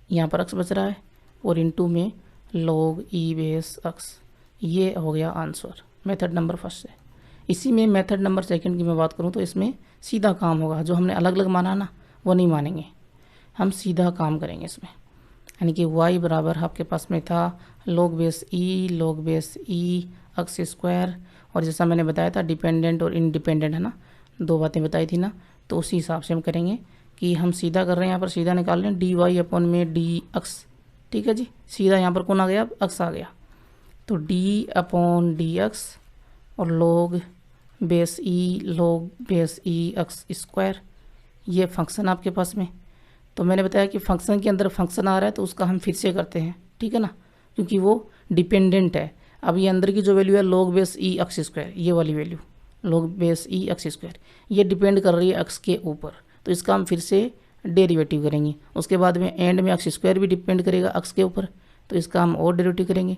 Speaker 1: यहाँ पर एक्स बच रहा है और इंटू में log ई बेस एक्स। ये हो गया आंसर मेथड नंबर फर्स्ट से। इसी में मेथड नंबर सेकंड की मैं बात करूँ तो इसमें सीधा काम होगा, जो हमने अलग अलग माना ना वो नहीं मानेंगे, हम सीधा काम करेंगे इसमें। यानी कि y बराबर आपके पास में था log base e x square, और जैसा मैंने बताया था डिपेंडेंट और इंडिपेंडेंट, है ना, दो बातें बताई थी ना, तो उसी हिसाब से हम करेंगे कि हम सीधा कर रहे हैं। यहाँ पर सीधा निकाल रहे हैं डी वाई अपॉन में डी एक्स, ठीक है जी। सीधा यहाँ पर कौन आ गया, एक्स आ गया, तो डी अपॉन डी एक्स और log base e x square, ये फंक्शन आपके पास में। तो मैंने बताया कि फंक्शन के अंदर फंक्शन आ रहा है तो उसका हम फिर से करते हैं, ठीक है ना, क्योंकि वो डिपेंडेंट है। अब ये अंदर की जो वैल्यू है log base e x square, ये वाली value log base e x square, ये डिपेंड कर रही है एक्स के ऊपर, तो इसका हम फिर से डेरिवेटिव करेंगे। उसके बाद में एंड में एक्स स्क्वायर भी डिपेंड करेगा एक्स के ऊपर, तो इसका हम और डेरिवेटिव करेंगे।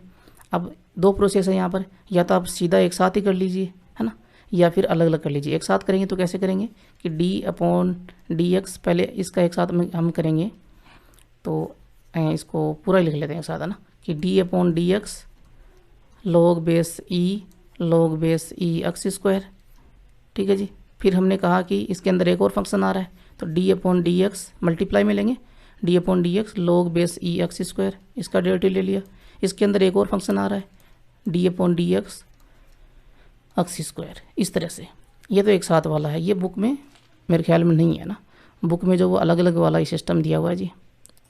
Speaker 1: अब दो प्रोसेस है यहाँ पर, या तो आप सीधा एक साथ ही कर लीजिए, है ना, या फिर अलग अलग कर लीजिए। एक साथ करेंगे तो कैसे करेंगे कि डी अपॉन डी एक्स, पहले इसका एक साथ में हम करेंगे, तो इसको पूरा ही लिख लेते हैं एक साथ, है ना, कि d upon d x log base e x square, ठीक है जी। फिर हमने कहा कि इसके अंदर एक और फंक्शन आ रहा है, तो d upon d x multiply में लेंगे, d upon d x log base e x square, इसका डेरिवेटिव ले लिया। इसके अंदर एक और फंक्शन आ रहा है D upon d x square, इस तरह से। ये तो एक साथ वाला है, ये बुक में मेरे ख्याल में नहीं है ना, बुक में जो वो अलग अलग वाला सिस्टम दिया हुआ है जी,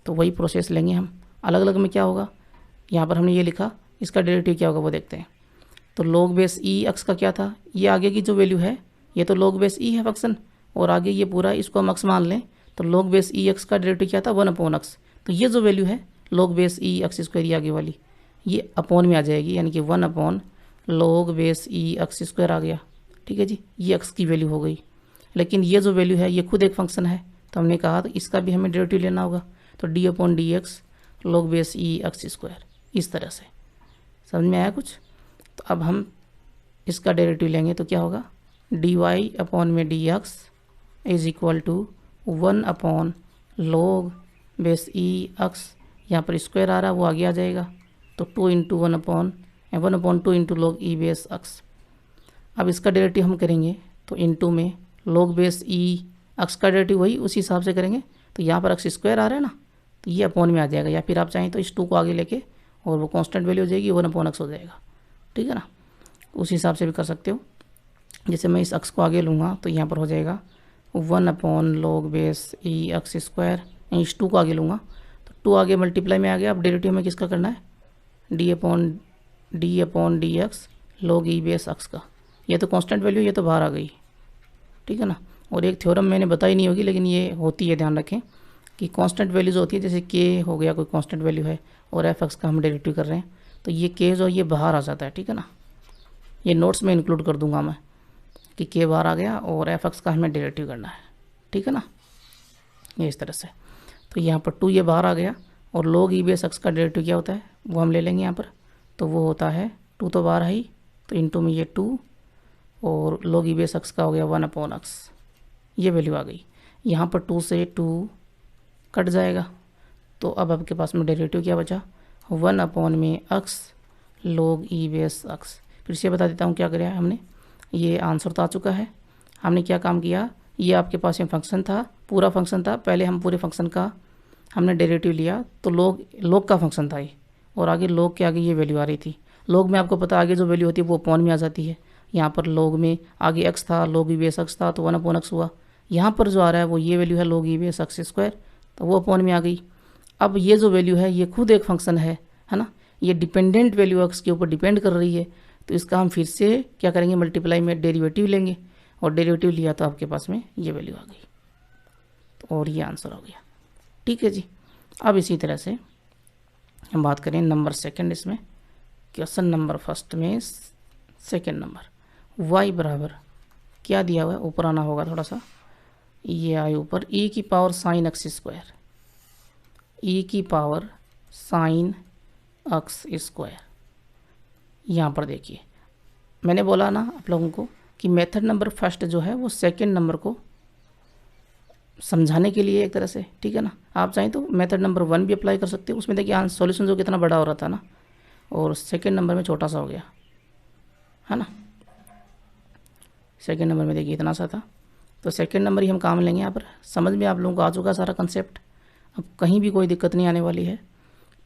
Speaker 1: तो वही प्रोसेस लेंगे हम। अलग अलग में क्या होगा, यहाँ पर हमने ये लिखा, इसका डेरिवेटिव क्या होगा वो देखते हैं। तो log बेस ई एक्स का क्या था, ये आगे की जो वैल्यू है ये तो log बेस ई है फंक्शन, और आगे ये पूरा इसको हम एक्स मान लें, तो log बेस ई एक्स का डेरिवेटिव क्या था 1 अपॉन एक्स। तो ये जो वैल्यू है log base e x square, ये आगे वाली ये अपॉन में आ जाएगी, यानी कि 1 upon log base e x square आ गया, ठीक है जी। ये एक्स की वैल्यू हो गई, लेकिन ये जो वैल्यू है ये खुद एक फंक्शन है, तो हमने कहा तो इसका भी हमें डेरिवेटिव लेना होगा, तो d upon d x log base e x square, इस तरह से। समझ में आया कुछ। तो अब हम इसका डेरिवेटिव लेंगे तो क्या होगा, डी वाई अपॉन में d x is equal to 1 upon log base e x, यहाँ पर स्क्वायर आ रहा है वो आगे आ जाएगा, तो 2 into 1 upon 2 into log e base x. अब इसका डेरिवेटिव हम करेंगे तो इंटू में log बेस ई एक्स का डेरिवेटिव वही उसी हिसाब से करेंगे, तो यहाँ पर एक्स स्क्वायर आ रहा है ना, तो ये अपॉन में आ जाएगा, या फिर आप चाहें तो इस 2 को आगे लेके और वो कांस्टेंट वैल्यू हो जाएगी, 1 अपॉन एक्स हो जाएगा, ठीक है ना। उस हिसाब से भी कर सकते हो। जैसे मैं इस एक्स को आगे लूँगा तो यहाँ पर हो जाएगा 1 upon log base e x square, इस 2 को आगे लूँगा तो 2 आगे मल्टीप्लाई में आ गया। अब डेरिवेटिव में किसका करना है, D upon d x log e base x का। ये तो कांस्टेंट वैल्यू, ये तो बाहर आ गई, ठीक है ना। और एक थ्योरम मैंने बताई नहीं होगी, लेकिन ये होती है, ध्यान रखें कि कांस्टेंट वैल्यूज होती है, जैसे के हो गया कोई कांस्टेंट वैल्यू है और एफ एक्स का हम डेरिवेटिव कर रहे हैं, तो ये के जो ये बाहर आ जाता है, ठीक है ना। ये नोट्स में इंक्लूड कर दूंगा मैं, कि के बार आ गया और एफ एक्स का हमें डेरिवेटिव करना है, ठीक है ना, ये इस तरह से। तो यहाँ पर 2 ये बाहर आ गया और log ई बेस एक्स का डेरिवेटिव क्या होता है वो हम ले लेंगे यहाँ पर, तो वो होता है 2 तो बाहर है ही, तो इंटू में ये 2 और log ई बेस एक्स का हो गया 1/x, ये वैल्यू आ गई। यहाँ पर 2 से 2 कट जाएगा, तो अब आपके पास में डेरिवेटिव क्या बचा 1/x log e base x. फिर से बता देता हूँ क्या करें हमने, ये आंसर तो आ चुका है। हमने क्या काम किया, ये आपके पास में फंक्शन था, पूरा फंक्शन था, पहले हम पूरे फंक्शन का हमने डेरिवेटिव लिया, तो log का फंक्शन था ये, और आगे log के आगे ये वैल्यू आ रही थी। log में आपको पता आगे जो वैल्यू होती है वो अपॉन में आ जाती है। यहाँ पर log में आगे x था, log ई बेस x था, तो 1/x हुआ। यहाँ पर जो आ रहा है वो ये वैल्यू है log e base x square, तो वो अपॉन में आ गई। अब ये जो वैल्यू है ये खुद एक फंक्शन है ना, ये डिपेंडेंट वैल्यू x के ऊपर डिपेंड कर रही है, तो इसका हम फिर से क्या करेंगे मल्टीप्लाई में डेरिवेटिव लेंगे, और डेरिवेटिव लिया तो आपके पास में ये वैल्यू आ गई, तो और ये आंसर हो गया, ठीक है जी। अब इसी तरह से हम बात करें नंबर सेकंड, इसमें क्वेश्चन नंबर फर्स्ट में सेकंड नंबर y बराबर क्या दिया हुआ है, ऊपर आना होगा थोड़ा सा, ये आए ऊपर e की power sine x square, e की पावर साइन एक्स स्क्वायर। यहाँ पर देखिए मैंने बोला ना आप लोगों को कि मेथड नंबर फर्स्ट जो है वो सेकंड नंबर को समझाने के लिए एक तरह से, ठीक है ना। आप चाहें तो मेथड नंबर 1 भी अप्लाई कर सकते हो, उसमें देखिए सॉल्यूशन जो कितना बड़ा हो रहा था ना, और सेकंड नंबर में छोटा सा हो गया है ना, सेकंड नंबर में देखिए इतना सा था, तो सेकंड नंबर ही हम काम लेंगे। यहाँ पर समझ में आप लोगों को आ चुका सारा कंसेप्ट, अब कहीं भी कोई दिक्कत नहीं आने वाली है।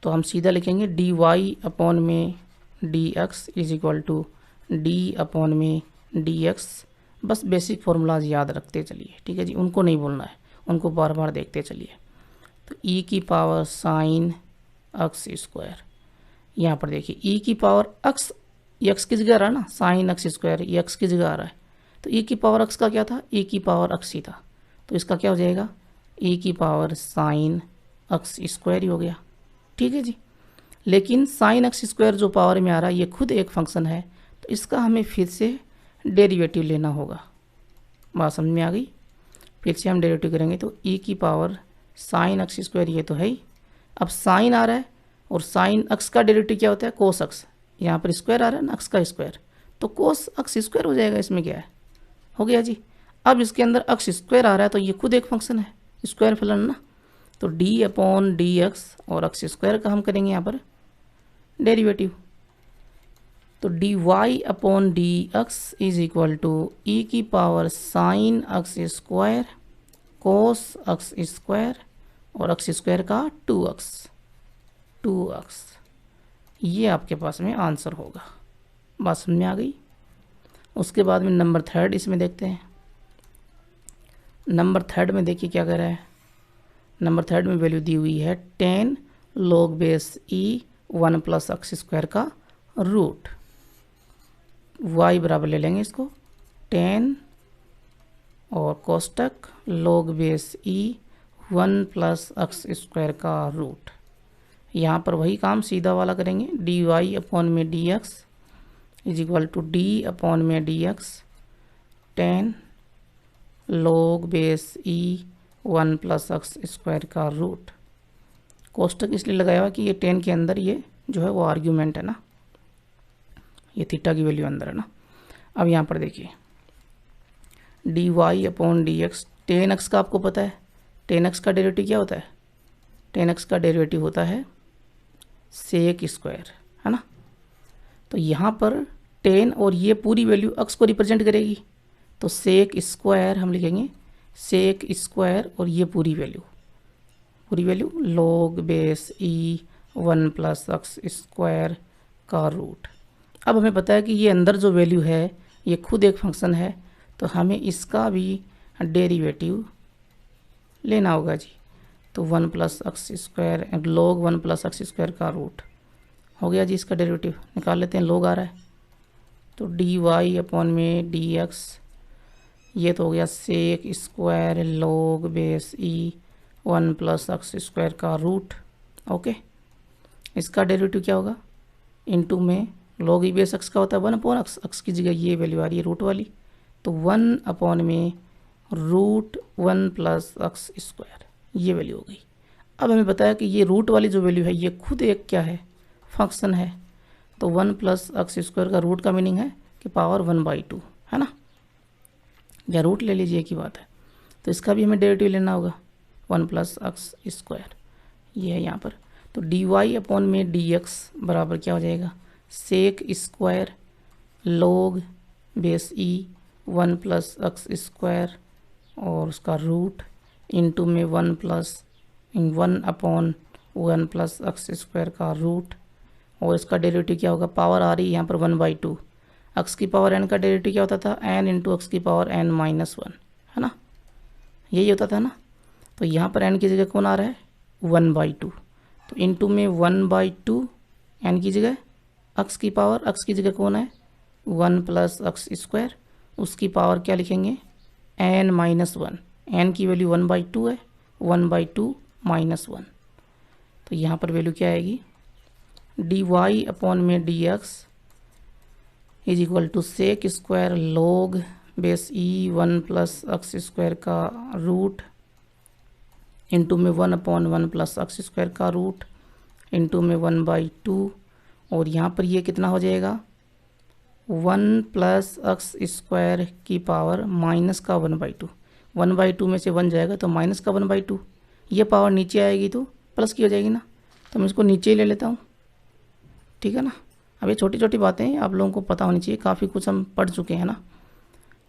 Speaker 1: तो हम सीधा लिखेंगे डी वाई अपॉन में d x is equal to d upon में डी एक्स। बस बेसिक फार्मूलाज याद रखते चलिए, ठीक है जी, उनको नहीं भूलना है, उनको बार बार देखते चलिए। तो e की पावर साइन एक्स स्क्वायर, यहाँ पर देखिए e की पावर एक्स, एक्स की जगह आ रहा है ना, साइन एक्स स्क्वायर ये एक्स की जगह आ रहा है, तो e की पावर एक्स का क्या था, e की पावर एक्स ही था, तो इसका क्या हो जाएगा e की पावर साइन एक्स स्क्वायर ही हो गया, ठीक है जी। लेकिन साइन एक्स स्क्वायर जो पावर में आ रहा है ये खुद एक फंक्शन है, तो इसका हमें फिर से डेरिवेटिव लेना होगा। बात समझ में आ गई, फिर से हम डेरिवेटिव करेंगे तो e की पावर साइन एक्स स्क्वायर ये तो है ही, अब साइन आ रहा है और साइन एक्स का डेरिवेटिव क्या होता है कोस एक्स, यहाँ पर स्क्वायर आ रहा है ना एक्स का स्क्वायर, तो कोस एक्स स्क्वायर हो जाएगा, इसमें क्या है हो गया जी। अब इसके अंदर एक्स स्क्वायर आ रहा है तो ये खुद एक फंक्शन है स्क्वायर फलन ना, तो डी अपॉन डी एक्स और एक्स स्क्वायर का हम करेंगे यहाँ पर डेरिवेटिव, तो d y upon d x is equal to e की power sine x square cos x square और एक्स स्क्वायर का 2x, ये आपके पास में आंसर होगा। बात समझ में आ गई। उसके बाद में नंबर थर्ड इसमें देखते हैं। नंबर थर्ड में देखिए क्या कर रहा है, नंबर थर्ड में वैल्यू दी हुई है 10 log base e 1 plus x square का रूट, y बराबर ले लेंगे इसको 10 और कोष्टक log base e 1 plus x square का रूट। यहाँ पर वही काम सीधा वाला करेंगे, डी वाई अपॉन में d x is equal to d upon में d x 10 log base e 1 plus x square का रूट। कोष्टक इसलिए लगाया हुआ कि ये 10 के अंदर ये जो है वो आर्ग्यूमेंट है ना, ये थीटा की वैल्यू अंदर है ना। अब यहाँ पर देखिए d y upon d x, 10x का आपको पता है 10x का डेरिवेटिव क्या होता है, 10x का डेरिवेटिव होता है सेक स्क्वायर है ना। तो यहाँ पर 10 और ये पूरी वैल्यू x को रिप्रेजेंट करेगी, तो सेक स्क्वायर हम लिखेंगे सेक स्क्वायर और ये पूरी value log base e 1 plus x square का रूट। अब हमें पता है कि ये अंदर जो वैल्यू है ये खुद एक फंक्शन है, तो हमें इसका भी डेरिवेटिव लेना होगा जी। तो 1 plus x square log 1 plus x square का रूट हो गया जी, इसका डेरिवेटिव निकाल लेते हैं, log आ रहा है तो डी वाई अपॉन में डी एक्स, ये तो हो गया sec square log base e 1 plus x square का रूट। ओके, इसका डेरिवेटिव क्या होगा, इनटू में log ई बेस एक्स का होता है 1 अपॉन एक्स, एक्स की जगह ये वैल्यू आ रही है रूट वाली, तो 1/√1 प्लस एक्स स्क्वायर, ये वैल्यू हो गई। अब हमें बताया कि ये रूट वाली जो वैल्यू है ये खुद एक क्या है, फंक्शन है। तो 1 प्लस एक्स स्क्वायर का रूट का मीनिंग है कि पावर 1/2 है ना, या रूट ले लीजिए की बात है। तो इसका भी हमें डेरिवेटिव लेना होगा 1 प्लस एक्स स्क्वायर, ये है यहाँ पर। तो dy/dx बराबर क्या हो जाएगा, सेक square log base e 1 plus x square और उसका रूट इंटू में 1/1 प्लस एक्स स्क्वायर का रूट, और इसका डेरिवेटिव क्या होगा, पावर आ रही है यहाँ पर 1/2। एक्स की पावर n का डेरिवेटिव क्या होता था, n इंटू एक्स की पावर n-1, है ना, यही होता था ना। तो यहाँ पर n की जगह कौन आ रहा है, 1/2। तो इंटू में 1/2 n की जगह एक्स की पावर, एक्स की जगह कौन है 1 प्लस एक्स स्क्वायर, उसकी पावर क्या लिखेंगे n-1, n की वैल्यू 1/2 है, 1/2 -1। तो यहाँ पर वैल्यू क्या आएगी, dy/dx is equal to sec square log base e 1 plus x square का रूट इंटू में 1/1 प्लस एक्स स्क्वायर का रूट इंटू में 1/2, और यहाँ पर ये कितना हो जाएगा 1 प्लस एक्स स्क्वायर की पावर माइनस का 1/2, 1/2 में से 1 जाएगा तो माइनस का 1/2, ये पावर नीचे आएगी तो प्लस की हो जाएगी ना, तो मैं इसको नीचे ही ले लेता हूँ, ठीक है ना। अब ये छोटी छोटी बातें आप लोगों को पता होनी चाहिए, काफ़ी कुछ हम पढ़ चुके हैं ना।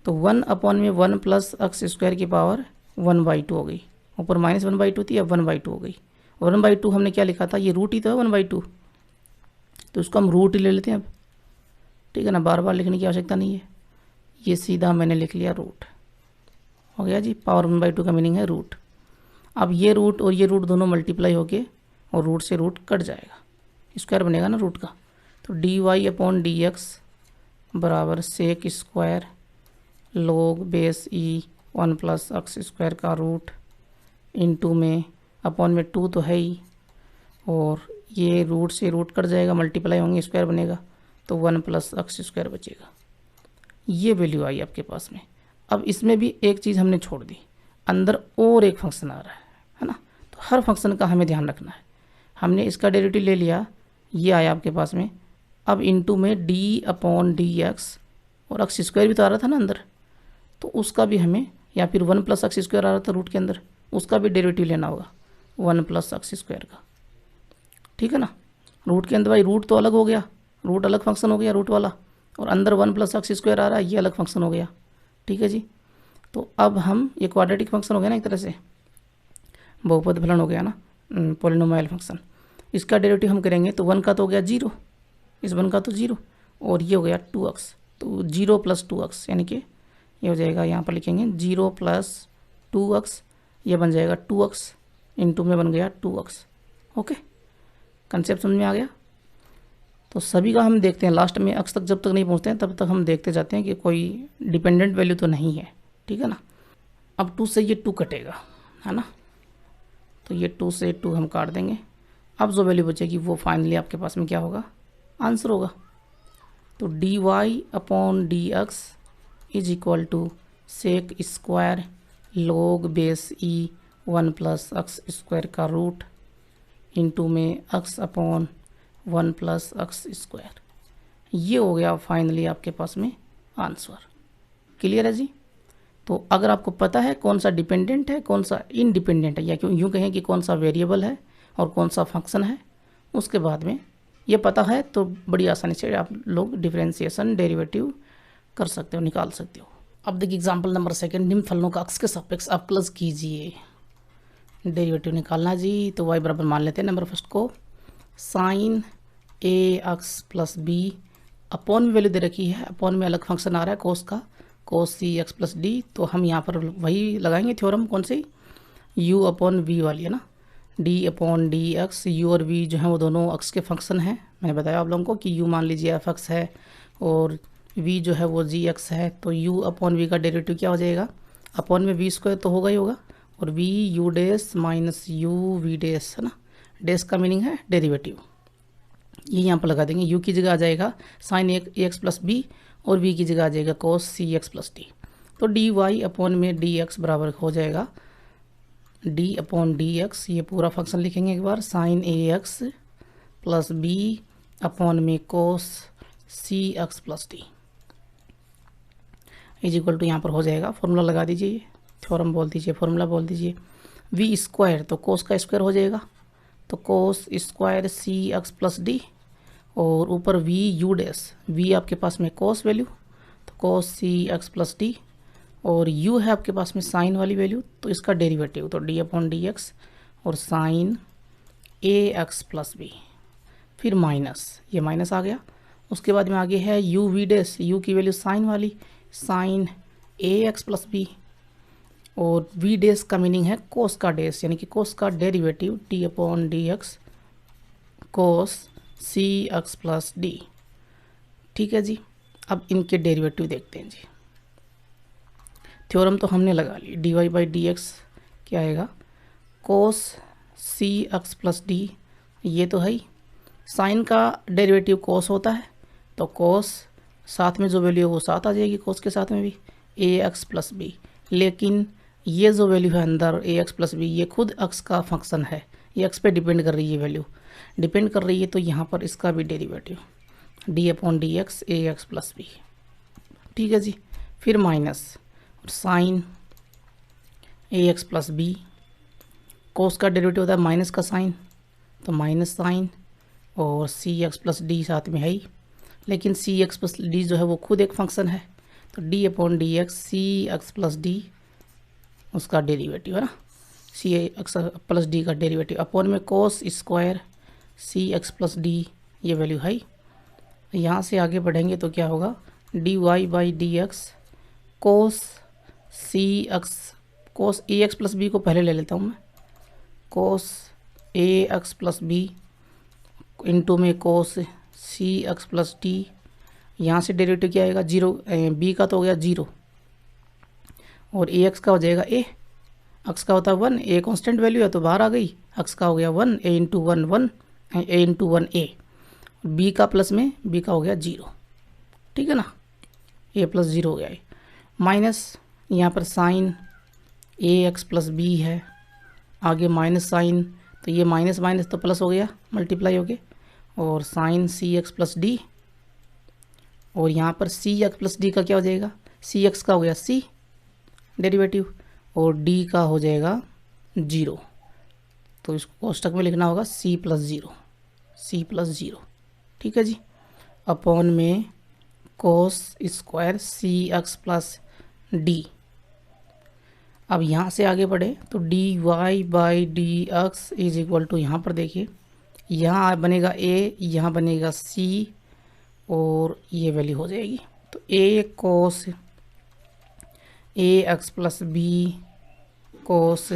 Speaker 1: तो 1/1 प्लस एक्स स्क्वायर की पावर 1/2 हो गई, ऊपर -1/2 थी, अब 1/2 हो गई। 1/2 हमने क्या लिखा था, ये रूट ही तो है 1/2, तो इसको हम रूट ही ले लेते हैं अब, ठीक है ना, बार बार लिखने की आवश्यकता नहीं है, ये सीधा मैंने लिख लिया रूट हो गया जी। पावर 1/2 का मीनिंग है रूट। अब ये रूट और ये रूट दोनों मल्टीप्लाई होके और रूट से रूट कट जाएगा, स्क्वायर बनेगा ना रूट का। तो dy/dx बराबर सेक square log base e 1 plus x square का रूट इंटू में अपॉन में 2 तो है ही, और ये रूट से रूट कट जाएगा, मल्टीप्लाई होंगे, स्क्वायर बनेगा, तो 1 प्लस एक्स स्क्वायर बचेगा। ये वैल्यू आई आपके पास में। अब इसमें भी एक चीज़ हमने छोड़ दी, अंदर और एक फंक्शन आ रहा है ना, तो हर फंक्शन का हमें ध्यान रखना है। हमने इसका डेरिवेटिव ले लिया, ये आया आपके पास में। अब इंटू में d/dx और एक्स स्क्वायर भी तो आ रहा था ना अंदर, तो उसका भी हमें, या फिर 1 प्लस एक्स स्क्वायर आ रहा था रूट के अंदर, उसका भी डेरिवेटिव लेना होगा 1 प्लस एक्स स्क्वायर का, ठीक है ना। रूट के अंदर भाई रूट तो अलग हो गया, रूट अलग फंक्शन हो गया रूट वाला, और अंदर 1 प्लस एक्स स्क्वायर आ रहा है, ये अलग फंक्शन हो गया, ठीक है जी। तो अब हम, ये क्वाड्रेटिक फंक्शन हो गया ना एक तरह से, बहुपद फलन हो गया ना, पॉलिनोमियल फंक्शन। इसका डेरिवेटिव हम करेंगे तो 1 का तो हो गया 0, इस 1 का तो 0, और ये हो गया 2x, तो 0 प्लस 2x, यानी कि ये हो जाएगा, यहाँ पर लिखेंगे 0 प्लस 2x, ये बन जाएगा 2x इंटू में बन गया 2x। ओके, कंसेप्ट समझ में आ गया। तो सभी का हम देखते हैं लास्ट में, x तक जब तक नहीं पहुँचते हैं तब तक हम देखते जाते हैं कि कोई डिपेंडेंट वैल्यू तो नहीं है, ठीक है ना। अब 2 से ये 2 कटेगा, है ना, तो ये 2 से 2 हम काट देंगे। अब जो वैल्यू बचेगी वो फाइनली आपके पास में क्या होगा, आंसर होगा। तो dy/dx is equal to sec square log base e 1 plus x square का रूट इंटू में x/1 प्लस एक्स स्क्वायर, ये हो गया फाइनली आपके पास में आंसर। क्लियर है जी। तो अगर आपको पता है कौन सा डिपेंडेंट है कौन सा इंडिपेंडेंट है, या क्यों यूँ कहें कि कौन सा वेरिएबल है और कौन सा फंक्शन है, उसके बाद में ये पता है तो बड़ी आसानी से आप लोग डिफरेंशिएशन डेरिवेटिव कर सकते हो, निकाल सकते हो। अब देखिए एग्जांपल नंबर 2, निम्न फलनों का x के सापेक्ष अवकलज कीजिए, डेरिवेटिव निकालना जी। तो y बराबर मान लेते हैं नंबर फर्स्ट को sine ax plus b, upon में वैल्यू दे रखी है, अपॉन में अलग फंक्शन आ रहा है कोस का, कोस cx प्लस डी, तो हम यहाँ पर वही लगाएंगे थ्योरम, कौन सी, u/v वाली है ना, d/dx, u और v जो है वो दोनों x के फंक्शन हैं। मैंने बताया आप लोगों को कि u मान लीजिए fx है और v जो है वो gx है, तो u/v का डेरिवेटिव क्या हो जाएगा, अपॉन में v स्क्वायर तो होगा ही होगा, और v u dash minus u v dash, है ना, डैश का मीनिंग है डेरिवेटिव, ये यहाँ पर लगा देंगे। u की जगह आ जाएगा साइन ax प्लस बी और v की जगह आ जाएगा कोस cx प्लस डी। तो डी वाई अपॉन में डी एक्स बराबर हो जाएगा डी अपॉन डी एक्स, ये पूरा फंक्शन लिखेंगे एक बार, sine a x plus b upon में cos c x plus d is equal to, यहाँ पर हो जाएगा, फॉर्मूला लगा दीजिए, थ्योरम बोल दीजिए, फॉर्मूला बोल दीजिए, वी स्क्वायर तो कोस का स्क्वायर हो जाएगा, तो कोस square c x plus D, और ऊपर वी यू डैश, वी आपके पास में कोस वैल्यू तो कोस सी एक्स प्लस डी, और u है आपके पास में साइन वाली वैल्यू तो इसका डेरिवेटिव तो d अपॉन डी एक्स और sine a x plus b, फिर माइनस, ये माइनस आ गया, उसके बाद में आगे है u v डैश, u की वैल्यू साइन वाली, sine a x plus b, और v डैश का मीनिंग है कोस का डैश, यानी कि कोस का derivative d upon d x cos c x plus d. ठीक है जी, अब इनके डेरिवेटिव देखते हैं जी। थ्योरम तो हमने लगा ली, d y by d x क्या आएगा, cos c x plus d, ये तो है ही, साइन का डेरिवेटिव कोस होता है तो कोस साथ में जो वैल्यू है वो साथ आ जाएगी, कोस के साथ में भी ए एक्स प्लस बी, लेकिन ये जो वैल्यू है अंदर ए एक्स प्लस बी, ये खुद एक्स का फंक्शन है, ये एक्स पे डिपेंड कर रही है, वैल्यू डिपेंड कर रही है, तो यहाँ पर इसका भी derivative d upon d x a x plus b. ठीक है जी, फिर minus sine a x plus b, cos का डेरिवेटिव होता है माइनस का साइन तो माइनस साइन, और सी एक्स प्लस डी साथ में है ही, लेकिन सी एक्स प्लस डी जो है वो खुद एक फंक्शन है, तो d upon d x c x plus d उसका डेरिवेटिव है ना, सी एक्स प्लस डी का डेरिवेटिव अपॉन में cos square c x plus d, ये वैल्यू है। यहाँ से आगे बढ़ेंगे तो क्या होगा, d y by d x cos c x, cos a x plus b को पहले ले लेता हूँ मैं, cos a x plus b into में cos c x plus D, यहाँ से डेरिवेटिव क्या आएगा, जीरो, बी का तो हो गया जीरो, और ए एक्स का हो जाएगा ए, एक्स का होता है वन, ए कॉन्स्टेंट वैल्यू है तो बाहर आ गई, एक्स का हो गया वन, ए इंटू वन वन, ए इंटू वन ए, बी का प्लस में बी का हो गया जीरो। ठीक है ना, ए प्लस जीरो हो गया है, माइनस यहाँ पर sign a x plus B है, आगे माइनस साइन, तो ये माइनस माइनस तो प्लस हो गया, मल्टीप्लाई हो गया, और साइन सी एक्स प्लस डी, और यहाँ पर सी एक्स प्लस डी का क्या हो जाएगा, सी एक्स का हो गया सी डेरिवेटिव, और डी का हो जाएगा जीरो, तो इसको कोष्टक में लिखना होगा c plus zero, c plus zero. ठीक है जी, अपॉन में cos square c x plus d. अब यहाँ से आगे बढ़े तो d y by d x is equal to, यहाँ पर देखिए, यहाँ बनेगा ए, यहाँ बनेगा सी, और ये वैल्यू हो जाएगी, तो ए कोस a x plus b cos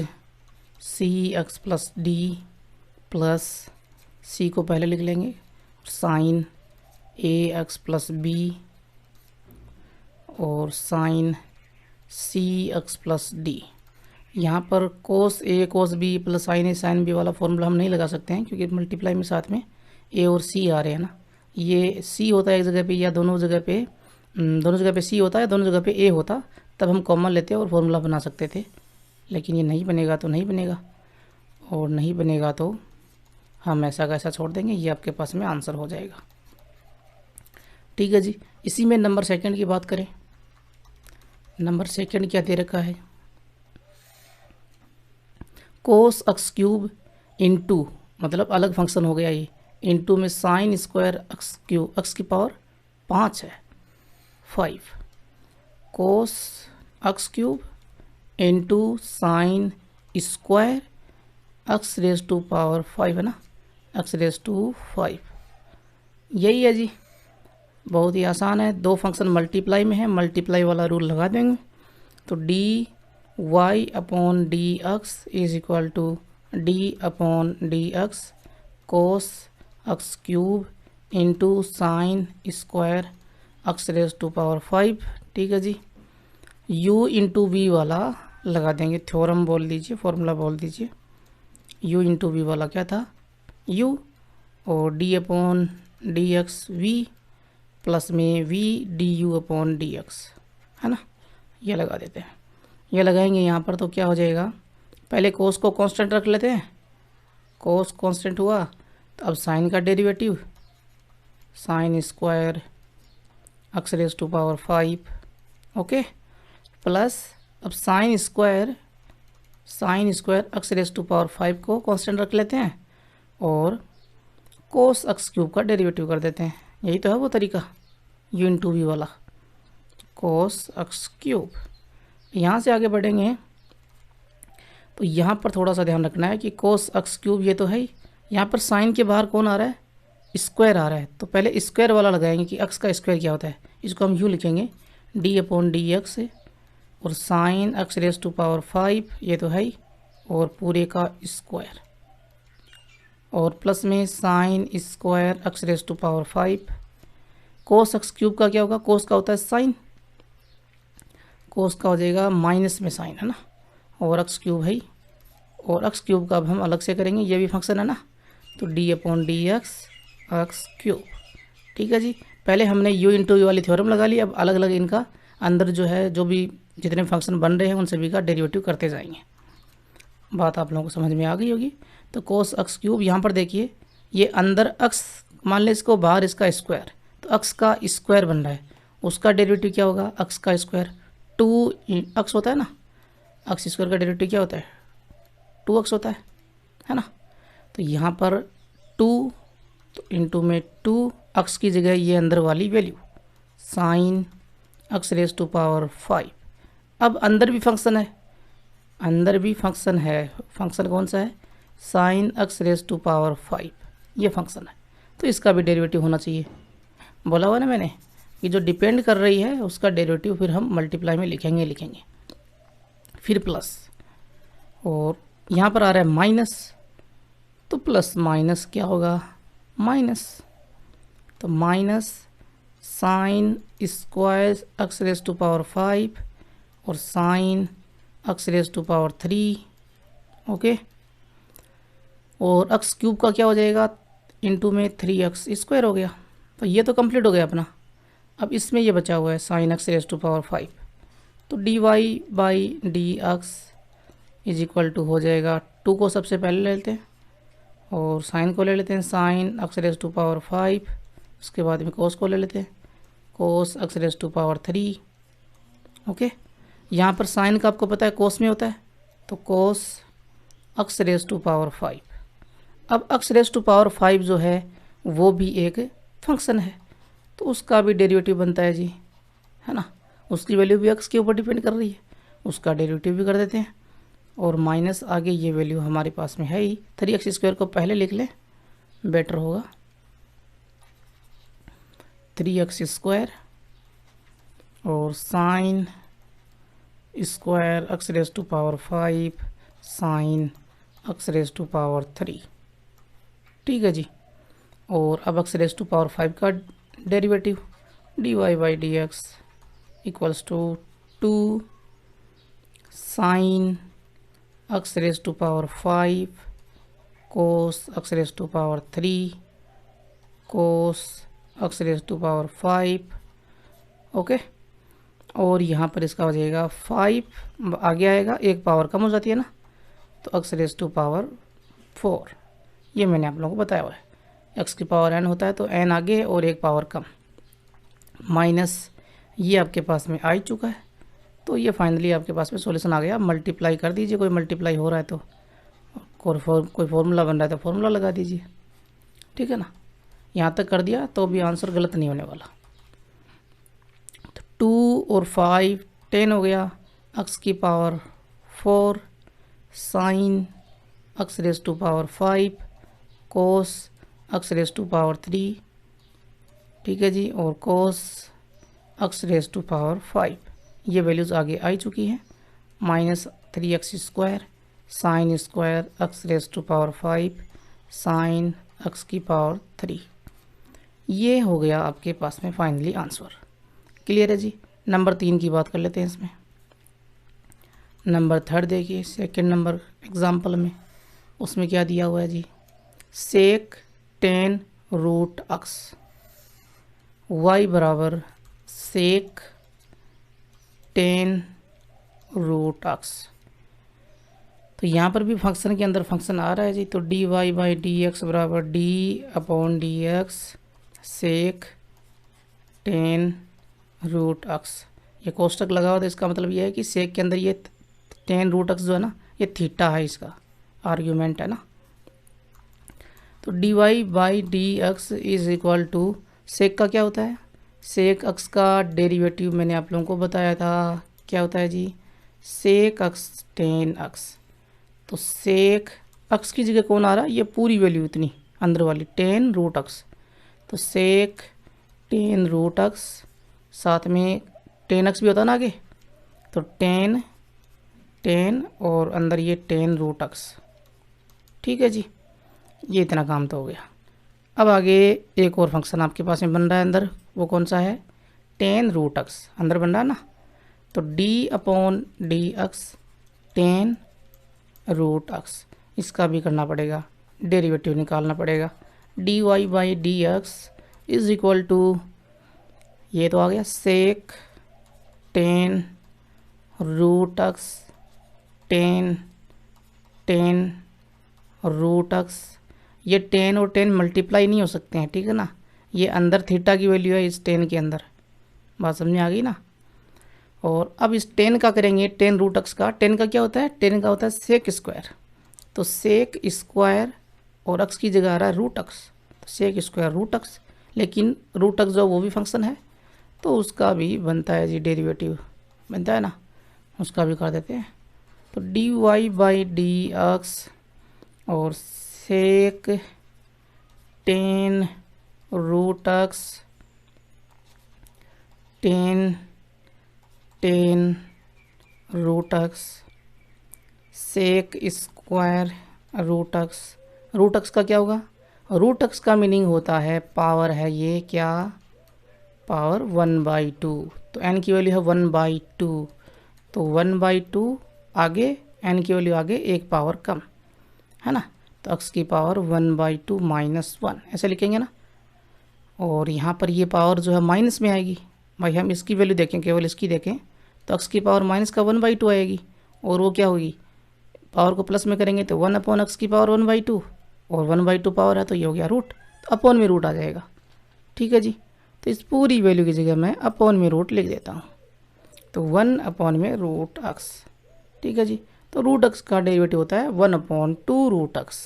Speaker 1: c x plus D plus सी को पहले लिख लेंगे, sign a x plus b और साइन सी एक्स प्लस डी। यहाँ पर कोस ए कोस बी प्लस साइन ए साइन बी वाला फॉर्मूला हम नहीं लगा सकते हैं, क्योंकि मल्टीप्लाई में साथ में ए और सी आ रहे हैं ना, ये सी होता है एक जगह पे या दोनों जगह पे सी होता है, दोनों जगह पे ए होता, तब हम कॉमन लेते और फॉर्मूला बना सकते थे, लेकिन ये नहीं बनेगा तो नहीं बनेगा, और नहीं बनेगा तो हम ऐसा का ऐसा छोड़ देंगे, ये आपके पास में आंसर हो जाएगा। ठीक है जी, इसी में नंबर सेकंड की बात करें, नंबर सेकंड क्या दे रखा है, कोस एक्स क्यूब इंटू, मतलब अलग फंक्शन हो गया ये, इंटू में sine square x cube, x की पावर 5 है 5, cos x cube into sine square x raise to power 5 है ना, एक्स रेज टू 5, यही है जी, बहुत ही आसान है, दो फंक्शन मल्टीप्लाई में है, मल्टीप्लाई वाला रूल लगा देंगे, तो d y upon d x is equal to d upon d x cos x cube into sine square x raise to power 5। ठीक है जी, u इंटू वी वाला लगा देंगे, थ्योरम बोल दीजिए, फॉर्मूला बोल दीजिए, u इंटू वी वाला क्या था u, और d upon d x v plus में v d u upon d x है ना, ये लगा देते हैं। ये लगाएंगे यहाँ पर तो क्या हो जाएगा, पहले कोस को कांस्टेंट रख लेते हैं, कोस कांस्टेंट हुआ तो अब साइन का derivative sine square x raise to power 5, okay, plus अब sine square x raise to power 5 को कांस्टेंट रख लेते हैं और कोस एक्स क्यूब का डेरिवेटिव कर देते हैं। यही तो है वो तरीका u इंटू वी वाला, कोस एक्स क्यूब। यहाँ से आगे बढ़ेंगे तो यहाँ पर थोड़ा सा ध्यान रखना है कि कोस एक्स क्यूब ये तो है ही, यहाँ पर साइन के बाहर कौन आ रहा है, स्क्वायर आ रहा है, तो पहले स्क्वायर वाला लगाएंगे कि एक्स का स्क्वायर क्या होता है। इसको हम यूँ लिखेंगे डी अपॉन डी एक्स, और sine x raise to power 5 ये तो है ही, और पूरे का स्क्वायर, और प्लस में sine square x raise to power 5। Cos x cube का क्या होगा, कोस का होता है साइन, कोस का हो जाएगा माइनस में साइन, है ना, और एक्स क्यूब है ही, और एक्स क्यूब का अब हम अलग से करेंगे, ये भी फंक्शन है ना, तो d upon d x cube. ठीक है जी, पहले हमने u इंटू यू वाली थ्योरम लगा ली, अब अलग अलग इनका अंदर जो है जो भी जितने फंक्शन बन रहे हैं उन सभी का डेरिवेटिव करते जाएंगे। बात आप लोगों को समझ में आ गई होगी। तो कोस एक्स क्यूब यहाँ पर देखिए, ये अंदर एक्स मान लें इसको, बाहर इसका स्क्वायर, तो एक्स का स्क्वायर बन रहा है, उसका डेरिवेटिव क्या होगा, एक्स का स्क्वायर 2 एक्स होता है ना, एक्स स्क्वायर का डेरिवेटिव क्या होता है 2x होता है ना। तो यहाँ पर 2 तो इंटू में 2 एक्स की जगह ये अंदर वाली value sine x raise to power 5। अब अंदर भी फंक्शन है, फंक्शन कौन सा है, sine x raise to power 5 ये फंक्शन है, तो इसका भी डेरिवेटिव होना चाहिए। बोला हुआ ना मैंने कि जो डिपेंड कर रही है उसका डेरिवेटिव फिर हम मल्टीप्लाई में लिखेंगे, फिर प्लस, और यहाँ पर आ रहा है माइनस, तो प्लस माइनस क्या होगा माइनस, तो minus sine square x raise to power 5 और sine x raise to power 3, okay, और एक्स क्यूब का क्या हो जाएगा इंटू में 3x स्क्वायर हो गया। तो ये तो कंप्लीट हो गया अपना। अब इसमें ये बचा हुआ है sine x raise to power 5, तो d y by d x is equal to हो जाएगा, 2 को सबसे पहले ले लेते हैं और साइन को ले लेते हैं sine x raise to power 5, उसके बाद में कोस को ले लेते हैं cos x raise to power 3, okay. यहाँ पर साइन का आपको पता है कोस में होता है, तो cos x raise to power 5। अब एक्स रेज़ टू पावर 5 जो है वो भी एक फंक्शन है, तो उसका भी डेरिवेटिव बनता है जी, है ना, उसकी वैल्यू भी एक्स के ऊपर डिपेंड कर रही है, उसका डेरिवेटिव भी कर देते हैं, और माइनस आगे ये वैल्यू हमारे पास में है ही, 3x स्क्वायर को पहले लिख लें बेटर होगा, 3x स्क्वायर और sine square x raise to power 5 sine x raise to power 3, ठीक है जी। और अब एक्स रेज़ टू पावर 5 का derivative d y by d x equals to 2 sine x raise to power 5 cos x raise to power 3 cos x raise to power 5, okay. और यहाँ पर इसका हो जाएगा 5 आगे आएगा, एक पावर कम हो जाती है ना, तो एक्स रेज़ टू पावर 4, ये मैंने आप लोगों को बताया हुआ है, एक्स की पावर n होता है तो n आगे और एक पावर कम, माइनस ये आपके पास में आ चुका है, तो ये फाइनली आपके पास में सॉल्यूशन आ गया। मल्टीप्लाई कर दीजिए, कोई मल्टीप्लाई हो रहा है तो, कोई फॉर्मूला बन रहा है तो फॉर्मूला लगा दीजिए, ठीक है ना। यहाँ तक कर दिया तो भी आंसर गलत नहीं होने वाला। तो 2 और 5 10 हो गया, एक्स की power 4 sine x raise to power 5 cos x raise to power 3, ठीक है जी, और cos x raise to power 5, ये वैल्यूज़ आगे आ चुकी हैं, minus 3x square sine square x raise to power 5 sine x की पावर 3, ये हो गया आपके पास में फाइनली आंसर। क्लियर है जी। नंबर 3 की बात कर लेते हैं इसमें। नंबर 3 देखिए, सेकंड नंबर एग्जाम्पल में, उसमें क्या दिया हुआ है जी, सेक 10 रूट एक्स, वाई बराबर सेक टेन रूट एक्स। तो यहाँ पर भी फंक्शन के अंदर फंक्शन आ रहा है जी, तो d y by d x बराबर d upon d x sec tan root x. ये कोष्टक लगा हुआ, तो इसका मतलब ये है कि सेक के अंदर ये टेन रूट एक्स जो है ना, ये थीटा है, इसका आर्ग्यूमेंट है ना। तो d y by d x is equal to, sec का क्या होता है, सेक एक्स का डेरिवेटिव मैंने आप लोगों को बताया था, क्या होता है जी, सेक एक्स टेन एक्स। तो सेक एक्स की जगह कौन आ रहा है, ये पूरी वैल्यू इतनी अंदर वाली टेन रूट एक्स। तो सेक टेन रूट एक्स, साथ में टेन एक्स भी होता है ना आगे, तो टेन टेन और अंदर ये टेन रूट एक्स। ठीक है जी, ये इतना काम तो हो गया। अब आगे एक और फंक्शन आपके पास में बन रहा है अंदर, वो कौन सा है, टेन रूट एक्स अंदर बन रहा है ना। तो d upon d x tan root x, इसका भी करना पड़ेगा, डेरिवेटिव निकालना पड़ेगा। D y by d x is equal to, ये तो आ गया sec tan root x tan tan root x. ये टेन और टेन मल्टीप्लाई नहीं हो सकते हैं, ठीक है ना, ये अंदर थीटा की वैल्यू है इस टेन के अंदर, बात समझ में आ गई ना। और अब इस टेन का करेंगे, टेन रूट एक्स का, टेन का क्या होता है, टेन का होता है सेक स्क्वायर। तो सेक स्क्वायर और एक्स की जगह आ रहा है रूट एक्स, तो सेक स्क्वायर रूट एक्स, लेकिन रूट एक्स जो वो भी फंक्शन है, तो उसका भी बनता है जी डेरिवेटिव, बनता है ना, उसका भी कर देते हैं। तो d y by d x और sec tan root x tan tan root x sec square root x. Root x का क्या होगा, रूट एक्स का मीनिंग होता है पावर है ये क्या, पावर 1/2। तो n की वैल्यू है 1/2, तो 1/2 आगे, n की वैल्यू आगे एक पावर कम, है ना। तो x की पावर 1/2 -1 ऐसे लिखेंगे ना। और यहाँ पर ये पावर जो है माइनस में आएगी, भाई हम इसकी वैल्यू देखें, केवल इसकी देखें, तो x की पावर माइनस का 1/2 आएगी, और वो क्या होगी, पावर को प्लस में करेंगे तो 1 अपॉन एक्स की पावर 1/2, और 1/2 पावर है तो ये हो गया रूट, तो अपॉन में रूट आ जाएगा। ठीक है जी, तो इस पूरी वैल्यू की जगह मैं अपॉन में रूट लिख देता हूँ, तो 1 अपॉन में रूट एक्स। ठीक है जी, तो रूट एक्स का डेरिवेटिव होता है 1/2 रूट एक्स,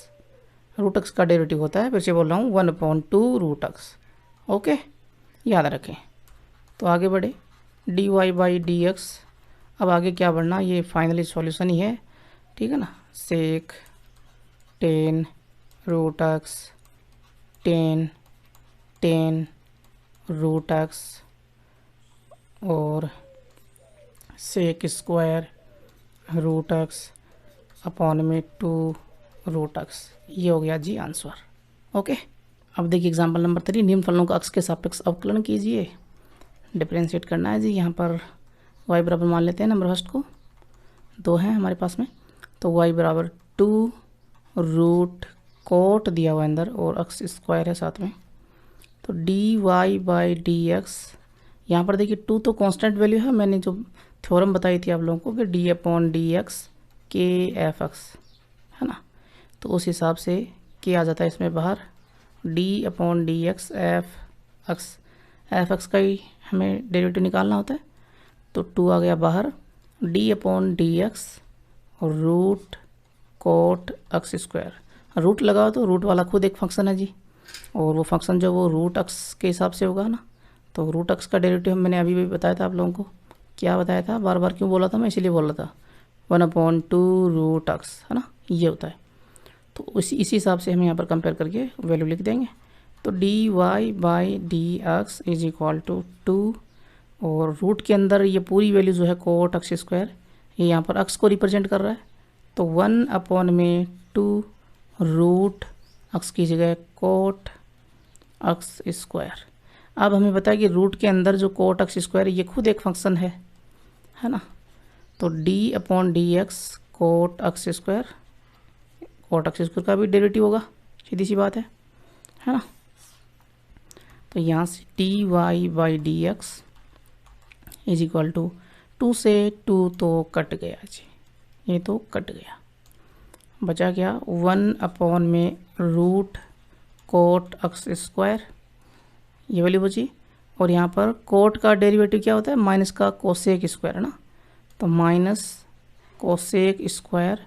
Speaker 1: रूट एक्स का डेरिवेटिव होता है, फिर से बोल रहा हूँ 1/2 रूट एक्स। ओके, याद रखें। तो आगे बढ़े, d y by d x, अब आगे क्या बढ़ना, ये फाइनली सॉल्यूशन ही है, ठीक है ना। Sec tan root x tan tan root x और sec square root x upon में 2 रूट एक्स, ये हो गया जी आंसर। ओके, अब देखिए एग्जांपल नंबर 3, निम्न फलनों का x के सापेक्ष अवकलन कीजिए। डिफरेंशिएट करना है जी, यहाँ पर y बराबर मान लेते हैं नंबर फर्स्ट को, 2 हैं हमारे पास में, तो y बराबर 2 रूट कोट दिया हुआ अंदर और x स्क्वायर है साथ में। तो d y by d x, यहाँ पर देखिए 2 तो कांस्टेंट वैल्यू है, मैंने जो थ्योरम बताई थी आप लोगों को कि डी अपॉन डी एक्स के एफ एक्स, है ना, तो उस हिसाब से के आ जाता है इसमें बाहर, d upon d x F x का ही हमें डेरिवेटिव निकालना होता है, तो 2 आ गया बाहर, d upon d x root cot x square, root लगाओ तो रूट वाला खुद एक फंक्शन है जी, और वो फंक्शन जो वो रूट एक्स के हिसाब से होगा ना। तो रूट एक्स का डेरिवेटिव मैंने अभी भी बताया था आप लोगों को, क्या बताया था, बार बार क्यों बोला था मैं, इसीलिए बोल रहा था, 1/2 रूट एक्स, है ना, ये होता है। तो इसी हिसाब से हम यहाँ पर कंपेयर करके वैल्यू लिख देंगे। तो d y by d x is equal to 2, और रूट के अंदर ये पूरी वैल्यू जो है कोट एक्स स्क्वायर, ये यहाँ पर एक्स को रिप्रेजेंट कर रहा है, तो 1 अपॉन में 2 रूट एक्स की जगह कोट एक्स स्क्वायर। अब हमें बताया कि रूट के अंदर जो कोट एक्स स्क्वायर ये खुद एक फंक्शन है ना, तो d upon d x cot x square, cot x square का भी डेरिवेटिव होगा, सीधी सी बात है ना। तो यहाँ से d y by d x is equal to 2 से 2 तो कट गया जी, ये तो कट गया, बचा क्या 1 अपॉन में रूट कोट एक्स स्क्वायर, ये वाली बची। और यहाँ पर कोट का डेरिवेटिव क्या होता है, माइनस का कोसेक स्क्वायर है ना, तो minus cosec square,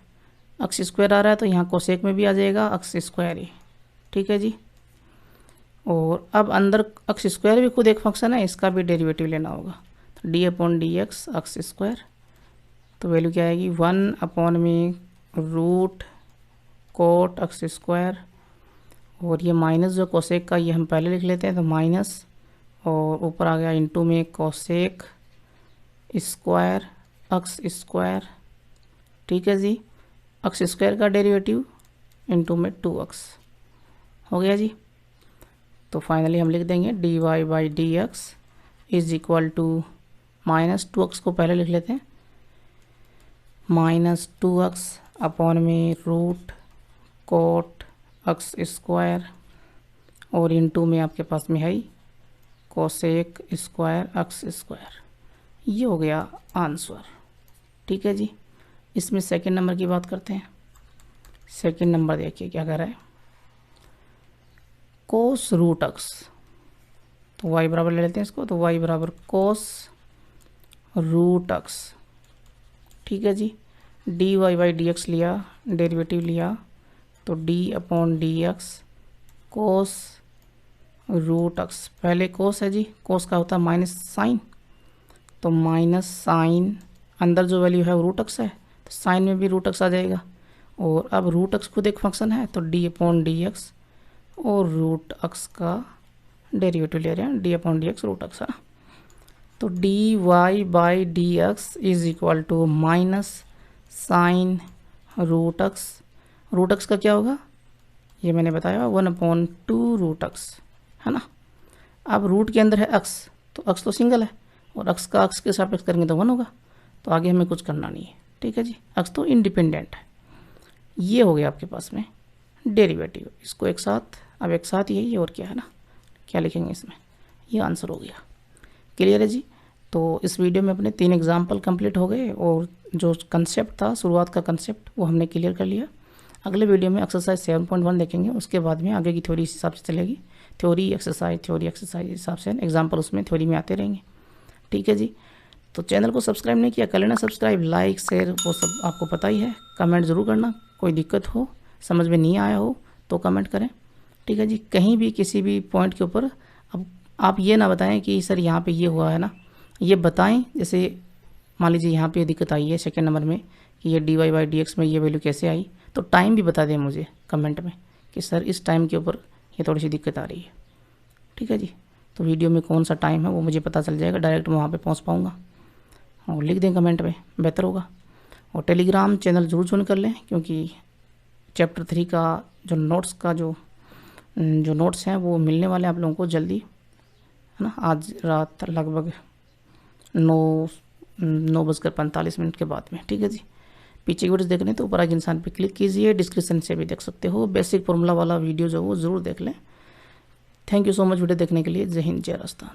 Speaker 1: x square आ रहा है तो यहाँ कोसेक में भी आ जाएगा एक्स स्क्वायर ही, ठीक है जी। और अब अंदर एक्स स्क्वायर भी खुद एक फंक्शन है, इसका भी डेरिवेटिव लेना होगा, तो d upon d x x square, तो वैल्यू क्या आएगी 1 अपॉन में रूट कोट एक्स स्क्वायर, और ये माइनस जो कोसेक का ये हम पहले लिख लेते हैं, तो माइनस और ऊपर आ गया इंटू में कोसेक स्क्वायर एक्स स्क्वायर, ठीक है जी। एक्स स्क्वायर का डेरिवेटिव इंटू में 2x हो गया जी। तो फाइनली हम लिख देंगे d y by d x is equal to minus 2x को पहले लिख लेते हैं, माइनस 2x अपॉन में रूट कोट एक्स स्क्वायर और इंटू में आपके पास में है कोसेक स्क्वायर एक्स स्क्वायर, ये हो गया आंसर, ठीक है जी। इसमें सेकंड नंबर की बात करते हैं। सेकंड नंबर देखिए क्या कर रहा है, कोस रूट एक्स, तो y बराबर ले लेते हैं इसको, तो y बराबर कोस रूट एक्स, ठीक है जी। D y by d x लिया, डेरिवेटिव लिया, तो d upon d x cos root x, पहले कोस है जी, कोस का होता है माइनस साइन, तो माइनस साइन अंदर जो वैल्यू है वो रूट एक्स है, तो साइन में भी रूट एक्स आ जाएगा। और अब रूट एक्स खुद एक फंक्शन है, तो डी अपॉन डी एक्स और रूट एक्स का डेरिवेटिव ले रहे हैं, d upon d x root x है, तो d y by d x is equal to minus sine root x, root x का क्या होगा ये मैंने बताया 1/2 रूट एक्स है ना। अब रूट के अंदर है एक्स, तो एक्स तो सिंगल है और एक्स का एक्स के सापेक्ष करेंगे तो 1 होगा, तो आगे हमें कुछ करना नहीं है, ठीक है जी। एक्स तो इंडिपेंडेंट है, ये हो गया आपके पास में डेरिवेटिव, इसको एक साथ, अब एक साथ यही और क्या है ना, क्या लिखेंगे इसमें, ये आंसर हो गया। क्लियर है जी। तो इस वीडियो में अपने 3 एग्जाम्पल कंप्लीट हो गए और जो कंसेप्ट था शुरुआत का कंसेप्ट वो हमने क्लियर कर लिया। अगले वीडियो में एक्सरसाइज 7.1 देखेंगे, उसके बाद में आगे की थ्योरी इस हिसाब से चलेगी, थ्योरी एक्सरसाइज हिसाब से एग्जाम्पल उसमें थ्योरी में आते रहेंगे, ठीक है जी। तो चैनल को सब्सक्राइब नहीं किया कर लेना सब्सक्राइब, लाइक शेयर वो सब आपको पता ही है, कमेंट ज़रूर करना, कोई दिक्कत हो समझ में नहीं आया हो तो कमेंट करें, ठीक है जी। कहीं भी किसी भी पॉइंट के ऊपर अब आप ये ना बताएं कि सर यहाँ पे ये हुआ है ना, ये बताएं, जैसे मान लीजिए यहाँ पे दिक्कत आई है सेकंड नंबर में कि ये d y by d x में ये वैल्यू कैसे आई, तो टाइम भी बता दें मुझे कमेंट में कि सर इस टाइम के ऊपर ये थोड़ी सी दिक्कत आ रही है, ठीक है जी। तो वीडियो में कौन सा टाइम है वो मुझे पता चल जाएगा, डायरेक्ट वहाँ पे पहुँच पाऊँगा, और लिख दें कमेंट में, बेहतर होगा। और टेलीग्राम चैनल जरूर ज्वाइन कर लें, क्योंकि चैप्टर 3 का जो नोट्स का जो नोट्स हैं वो मिलने वाले हैं आप लोगों को जल्दी, है ना, आज रात लगभग 9:45 के बाद में, ठीक है जी। पीछे की वीडियोस देखने तो ऊपर आगे इंसान पे क्लिक कीजिए, डिस्क्रिप्शन से भी देख सकते हो, बेसिक फॉर्मूला वाला वीडियो जो वो ज़रूर देख लें। Thank you so much video देखने के लिए। जय हिंद, जय राजस्थान।